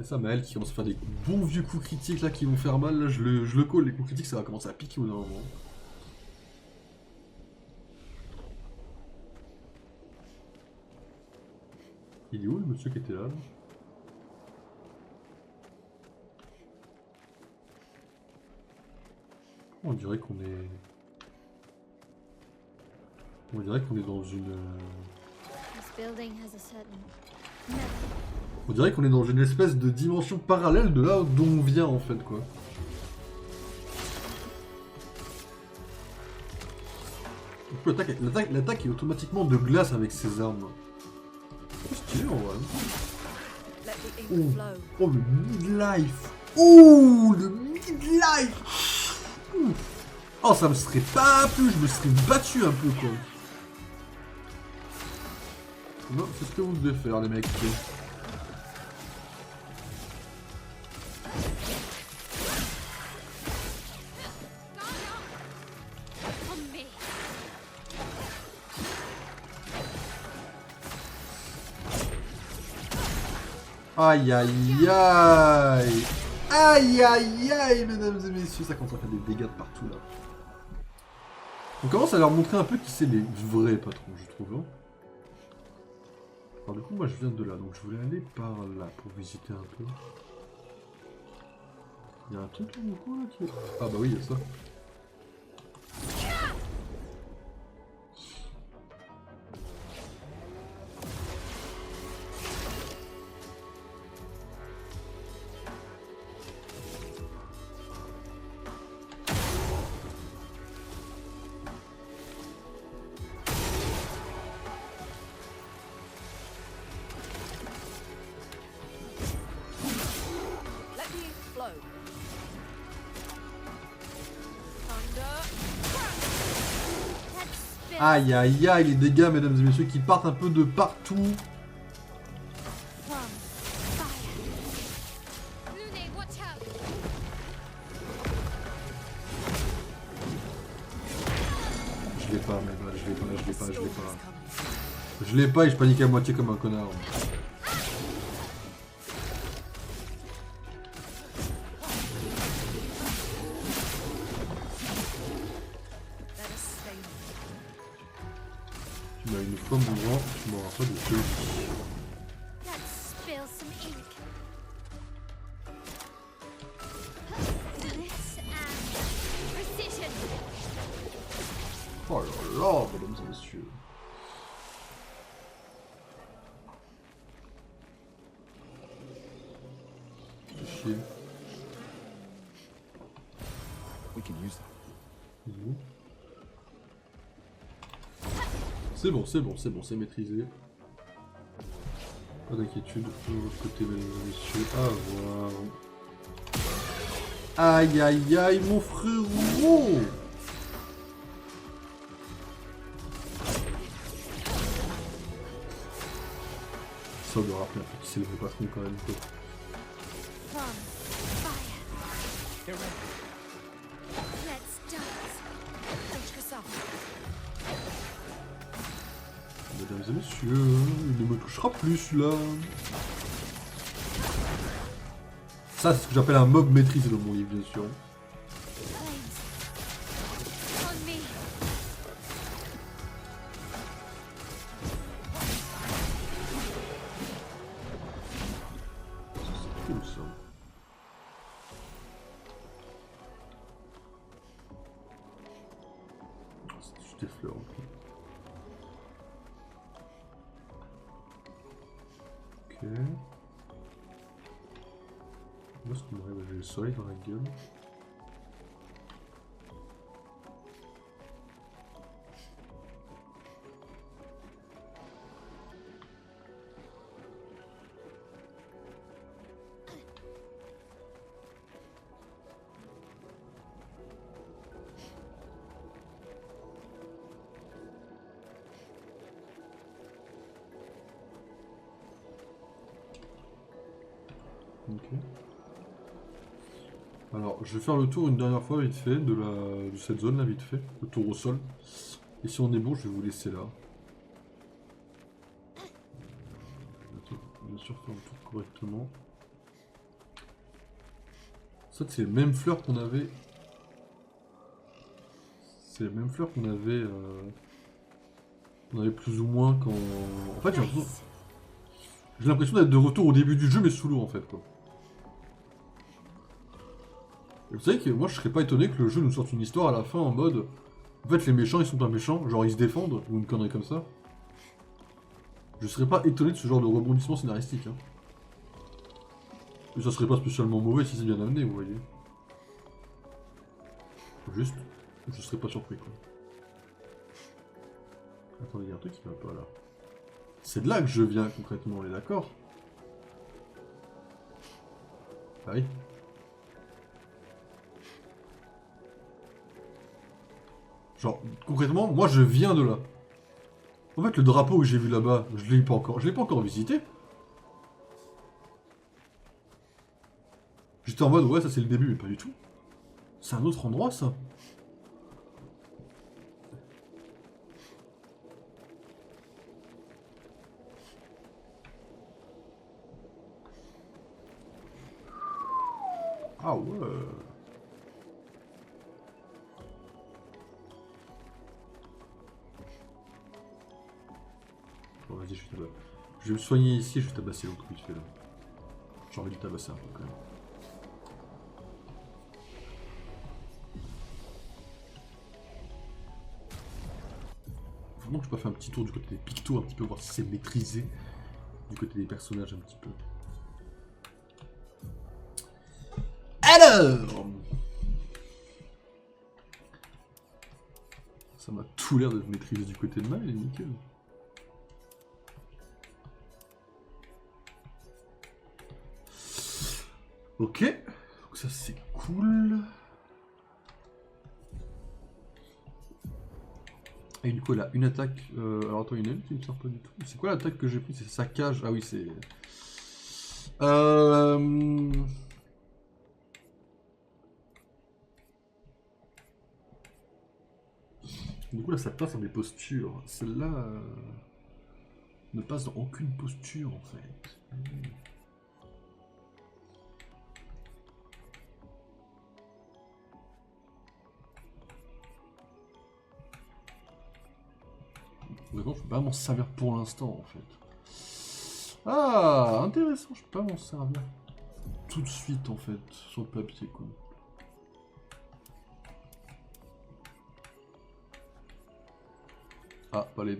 Et ça, Maël qui commence à faire des bons vieux coups critiques là qui vont faire mal, là, je le colle, les coups critiques ça va commencer à piquer au bout d'un moment. Il est où le monsieur qui était là? On dirait qu'on est... On dirait qu'on est dans une... On dirait qu'on est dans une espèce de dimension parallèle de là d'où on vient en fait quoi. Du coup l'attaque est automatiquement de glace avec ses armes. C'est stylé en vrai. Oh le midlife. Oh le midlife. Oh ça me serait pas plu, je me serais battu un peu quoi. Non, c'est ce que vous devez faire les mecs. Aïe aïe aïe. Aïe aïe aïe, mesdames et messieurs, ça commence à faire des dégâts de partout là. On commence à leur montrer un peu qui c'est les vrais patrons, je trouve. Hein. Alors du coup, moi je viens de là, donc je voulais aller par là pour visiter un peu. Il y a un truc là, ou quoi là qui... Ah bah oui, il y a ça. Let me flow. Thunder. Let's spill Aïe aïe aïe, les dégâts, mesdames et messieurs, qui partent un peu de partout. from fire. Lune, watch out. Je l'ai pas, mais là, je l'ai pas, je l'ai pas, je l'ai Storm pas. is coming. Je l'ai pas et je panique à moitié comme un connard. Let us stay. Tu m'as une fois mourant, tu m'auras pas de feu. Let's spill some ink. This and precision. Oh là là, mesdames et messieurs. Fais chier. We can use that. Mhm. C'est bon, c'est bon, c'est bon, c'est maîtrisé. Pas d'inquiétude. De l'autre côté, mesdames et messieurs. Ah, voilà. Aïe, aïe, aïe, mon frérot! Ça doit rappeler un peu qui c'est le vrai patron quand même, quoi. From fire. Get ready. Let's dance. Don't yourself. Mesdames et messieurs, il ne me touchera plus celui-là. Ça, c'est ce que j'appelle un mob maîtrisé dans mon livre, bien sûr. Flames. On me. C'est cool ça. C'est juste des fleurs. Ok. Où est-ce qu'on arrive? J'ai le soleil dans la gueule. Ok. Alors, je vais faire le tour une dernière fois vite fait de cette zone là vite fait, le tour au sol. Et si on est bon, je vais vous laisser là. Attends, bien sûr faire le tour correctement. Ça, c'est les mêmes fleurs qu'on avait. C'est les mêmes fleurs qu'on avait. On avait plus ou moins quand. En fait, j'ai l'impression d'être de retour au début du jeu, mais sous l'eau en fait quoi. Et vous savez que moi je serais pas étonné que le jeu nous sorte une histoire à la fin en mode. En fait, les méchants ils sont pas méchants, genre ils se défendent, ou une connerie comme ça. Je serais pas étonné de ce genre de rebondissement scénaristique. Hein. Et ça serait pas spécialement mauvais si c'est bien amené, vous voyez. Juste, je serais pas surpris quoi. Attendez, il y a un truc qui va pas là. C'est de là que je viens concrètement, on est d'accord? Ah oui. Genre, concrètement, moi je viens de là. En fait, le drapeau que j'ai vu là-bas, je l'ai pas encore visité. J'étais en mode, ouais, ça c'est le début, mais pas du tout. C'est un autre endroit, ça. Ah ouais. Bon, vas-y, je vais me soigner ici, je vais tabasser l'autre vite fait là. J'ai envie de tabasser un peu quand même. Vraiment que je peux faire un petit tour du côté des pictos, un petit peu voir si c'est maîtrisé. Du côté des personnages un petit peu. Alors, ça m'a tout l'air de maîtriser du côté de mal, il est nickel. Ok, donc ça c'est cool. Et du coup là, une attaque... alors attends, il y en a une qui ne me sert pas du tout. C'est quoi l'attaque que j'ai pris? C'est saccage. Ah oui, c'est... Du coup là, ça passe dans des postures. Celle-là... ne passe dans aucune posture en fait. D'accord, je peux pas m'en servir pour l'instant en fait. Ah, intéressant, je peux pas m'en servir tout de suite en fait, sur le papier quoi. Ah, pas les...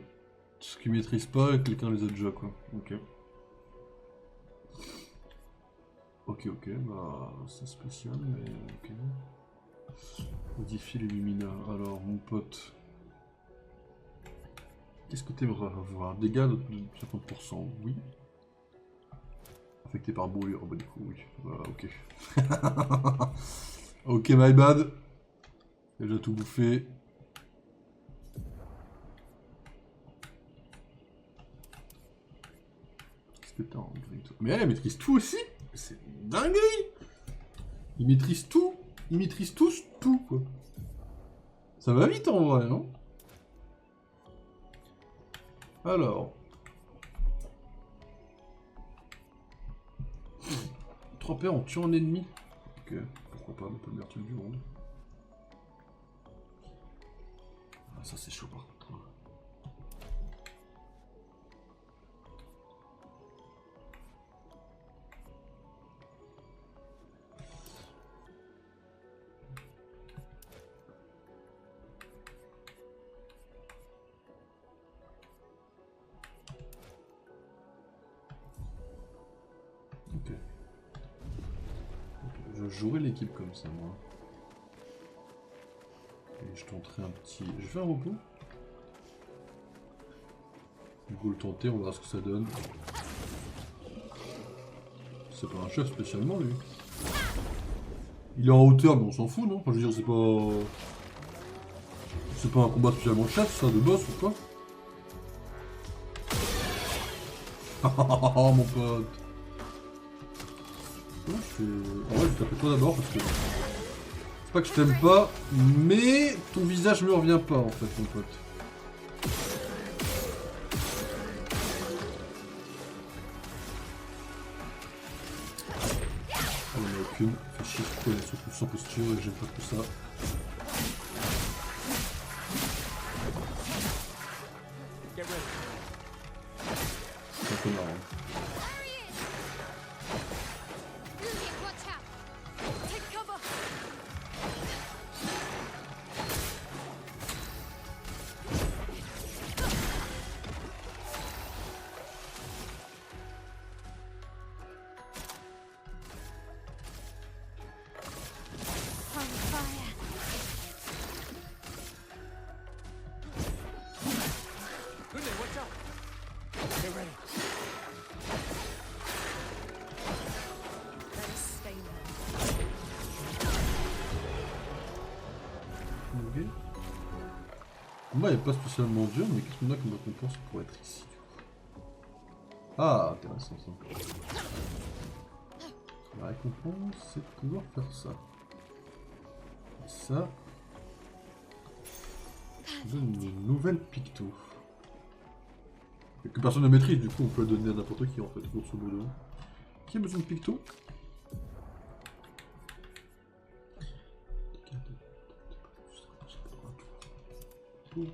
Ce qu'ils maîtrisent pas, quelqu'un les a déjà quoi. Ok. Ok, bah c'est spécial mais ok. Modifie les lumineux. Alors mon pote. Qu'est-ce que t'aimerais avoir? Dégâts de 50%, oui. Affecté par brûlure, bah du coup, oui. Voilà, ok. Ok, my bad. J'ai déjà tout bouffé. Qu'est-ce que t'as en grille? Mais elle maîtrise tout aussi? C'est dinguerie! Ils maîtrisent tout. Ils maîtrisent tous tout, quoi. Ça va vite en vrai, non? Alors. 3 paires en tuant un ennemi. Ok, pourquoi pas, on peut le meilleur truc du monde. Ah, ça c'est chaud par contre. Ok. Je jouerai l'équipe comme ça, moi. Et je tenterai un petit... Je vais faire un repos. Du coup, le tenter, on verra ce que ça donne. C'est pas un chef spécialement, lui. Il est en hauteur, mais on s'en fout, non? Enfin, je veux dire, c'est pas... C'est pas un combat spécialement chef, ça, de boss ou quoi? Oh, mon pote. Ouais, en vrai, je tape toi d'abord parce que... C'est pas que je t'aime pas, mais ton visage me revient pas, en fait, mon pote. On en a aucune. Fait chier, pourquoi il est sans posture et j'aime pas tout ça. C'est un peu marrant. Le combat n'est pas spécialement dur, mais qu'est-ce qu'on a comme récompense pour être ici? Ah, intéressant ça. La récompense, c'est de pouvoir faire ça. Et ça. Donne une nouvelle picto. Et que personne ne maîtrise, du coup on peut le donner à n'importe qui en fait, grosso modo. Qui a besoin de picto? tout.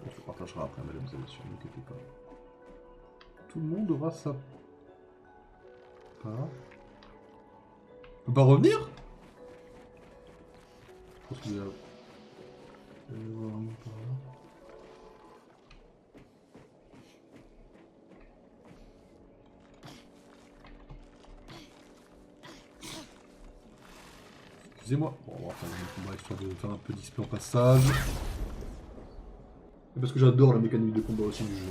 On se partagera après, madame et messieurs, ne vous inquiétez pas. Tout le monde aura sa part. On peut pas revenir? Je pense qu'il y a... Excusez-moi. Bon, on va faire un combat histoire de faire un peu d'XP en passage. Et parce que j'adore la mécanique de combat aussi du jeu.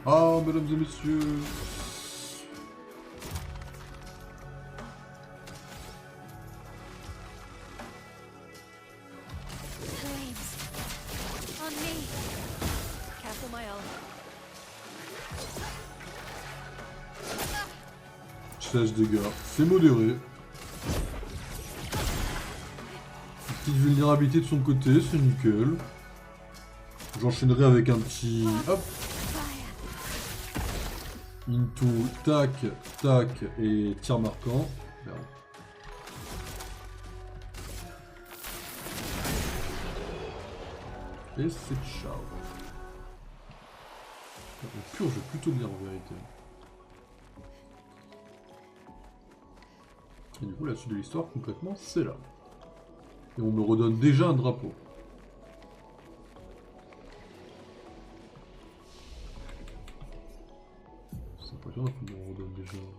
Ah, mesdames et messieurs. Flames. On me. Careful, my elf. 16 dégâts, c'est modéré. Petite vulnérabilité de son côté, c'est nickel. J'enchaînerai avec un petit... Hop. Into, tac, tac, et tir marquant. Merde. Et c'est ciao. On purge plutôt bien en vérité. Et du coup la suite de l'histoire concrètement c'est là. Et on me redonne déjà un drapeau. C'est impressionnant qu'on me redonne déjà un drapeau.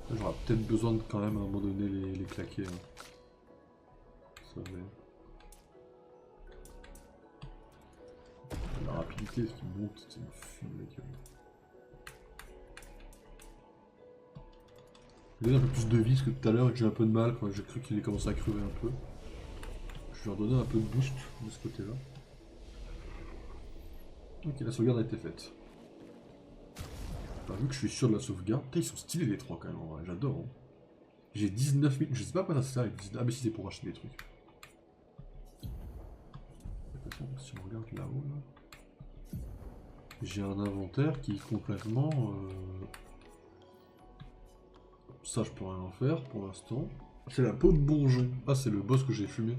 J'aurai peut-être besoin de quand même à un moment donné les claquer. Hein. Ça va. La rapidité, ce qui monte, c'est une fume la gueule. Il a un peu plus de vie parce que tout à l'heure j'ai un peu de mal quand j'ai cru qu'il ait commencé à crever un peu. Je vais leur donner un peu de boost de ce côté-là. Ok, la sauvegarde a été faite. Vu que je suis sûr de la sauvegarde, putain, ils sont stylés les trois quand même, en vrai, j'adore. Hein. J'ai 19 000, je sais pas à quoi ça sert avec 19... Ah mais si c'est pour acheter des trucs. De toute façon, si on regarde là-haut, là, j'ai un inventaire qui est complètement... Ça je peux rien en faire pour l'instant. C'est la peau de bourgeon. Ah c'est le boss que j'ai fumé.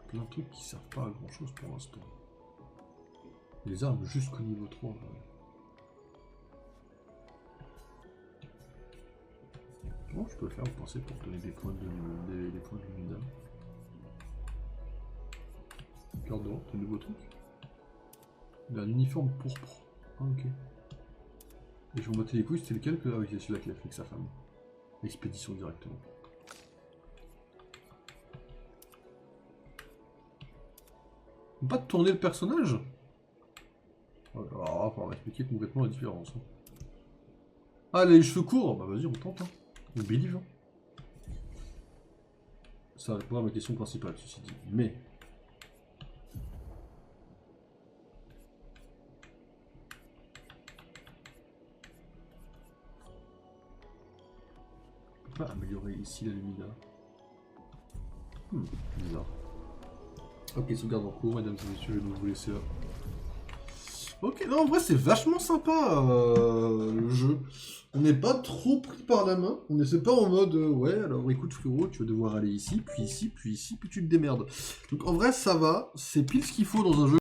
Plein de trucs qui servent pas à grand chose pour l'instant. Les armes jusqu'au niveau 3. Ouais. Bon, je peux le faire, vous pensez, pour donner des points de, des points de l'unidame. Cœur d'or, un nouveau truc. Il a un uniforme pourpre. Ah, ok. Et je vous montrer les couilles, c'était lequel que... Ah oui, c'est celui-là qui a fait avec sa femme. Expédition directement. Pas de tourner le personnage? Alors, on va expliquer complètement la différence. Hein. Ah, les cheveux courts? Bah vas-y, on tente. Hein. On believe. Hein. Ça répond à ma question principale, ceci dit. Mais... on peut pas améliorer ici la lumina. Bizarre. Ok, sauvegarde en cours, mesdames et messieurs, je vais vous laisser là. Ok, non, en vrai, c'est vachement sympa, le jeu. On n'est pas trop pris par la main. On n'est pas en mode, ouais, alors écoute frérot, tu vas devoir aller ici, puis ici, puis ici, puis tu te démerdes. Donc en vrai, ça va. C'est pile ce qu'il faut dans un jeu.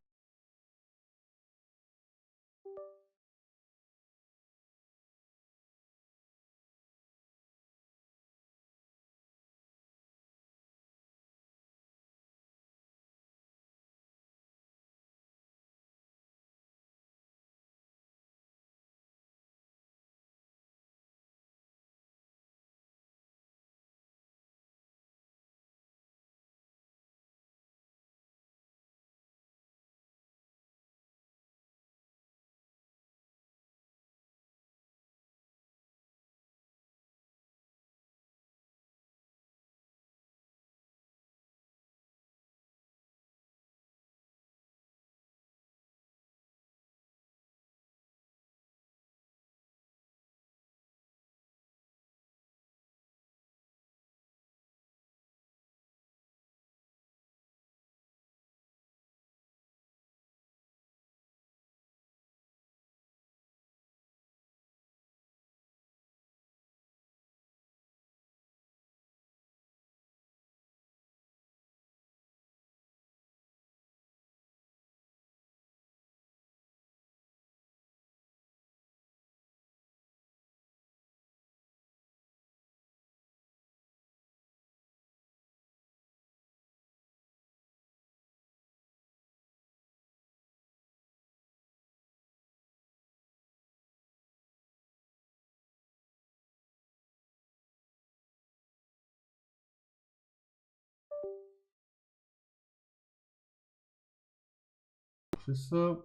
fais ça.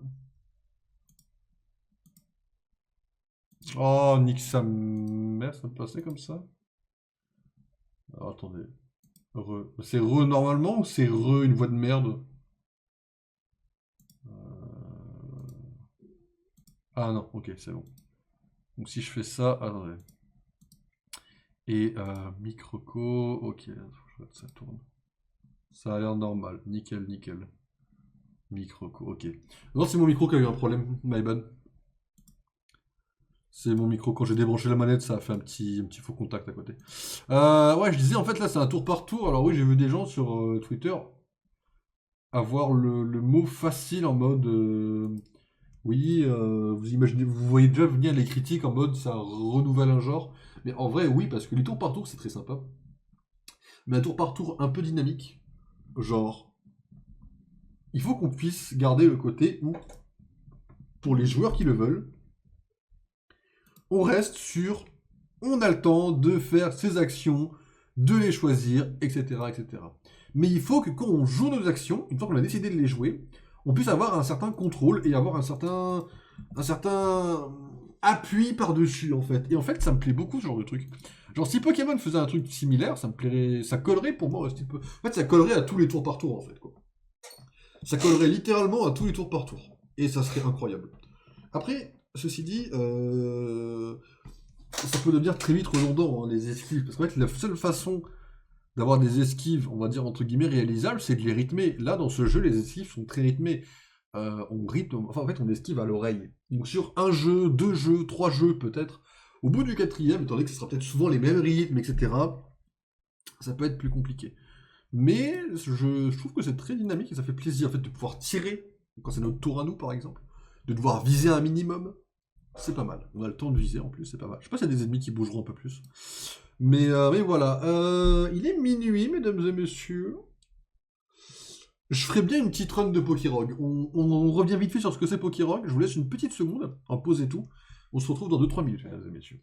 Oh, nique sa mère, ça me passait comme ça. Alors, attendez. C'est re normalement ou c'est re une voix de merde? Ah non, ok, c'est bon. Donc si je fais ça, attendez. Et Microco, ok, ça tourne. Ça a l'air normal, nickel, nickel. Microco, ok. Non, c'est mon micro qui a eu un problème, my bad. C'est mon micro, quand j'ai débranché la manette, ça a fait un petit faux contact à côté. Ouais, je disais, en fait, là, c'est un tour par tour. Alors oui, j'ai vu des gens sur Twitter avoir le mot facile en mode... oui, vous imaginez, vous voyez déjà venir les critiques en mode ça renouvelle un genre. Mais en vrai, oui, parce que les tours par tour, c'est très sympa. Mais un tour par tour un peu dynamique, genre... Il faut qu'on puisse garder le côté où, pour les joueurs qui le veulent, on reste sur, on a le temps de faire ses actions, de les choisir, etc., etc. Mais il faut que quand on joue nos actions, une fois qu'on a décidé de les jouer, on puisse avoir un certain contrôle et avoir un certain appui par-dessus, en fait. Et en fait, ça me plaît beaucoup, ce genre de truc. Genre, si Pokémon faisait un truc similaire, ça me plairait, ça collerait pour moi. En fait, ça collerait à tous les tours par tour, en fait, quoi. Ça collerait littéralement à tous les tours par tour. Et ça serait incroyable. Après, ceci dit, ça peut devenir très vite redondant, hein, les esquives. Parce qu'en fait, la seule façon d'avoir des esquives, on va dire entre guillemets réalisables, c'est de les rythmer. Là, dans ce jeu, les esquives sont très rythmées. On rythme, enfin en fait, on esquive à l'oreille. Donc sur un jeu, 2 jeux, 3 jeux peut-être, au bout du 4e, étant donné que ce sera peut-être souvent les mêmes rythmes, etc., ça peut être plus compliqué. Mais je trouve que c'est très dynamique et ça fait plaisir en fait de pouvoir tirer, quand c'est notre tour à nous par exemple, de devoir viser un minimum. C'est pas mal. On a le temps de viser en plus, c'est pas mal. Je sais pas s'il y a des ennemis qui bougeront un peu plus. Mais voilà. Il est minuit, mesdames et messieurs. Je ferai bien une petite run de Pokérogue. On revient vite fait sur ce que c'est Pokérogue. Je vous laisse une petite seconde, en pause et tout. On se retrouve dans 2-3 minutes, mesdames et messieurs.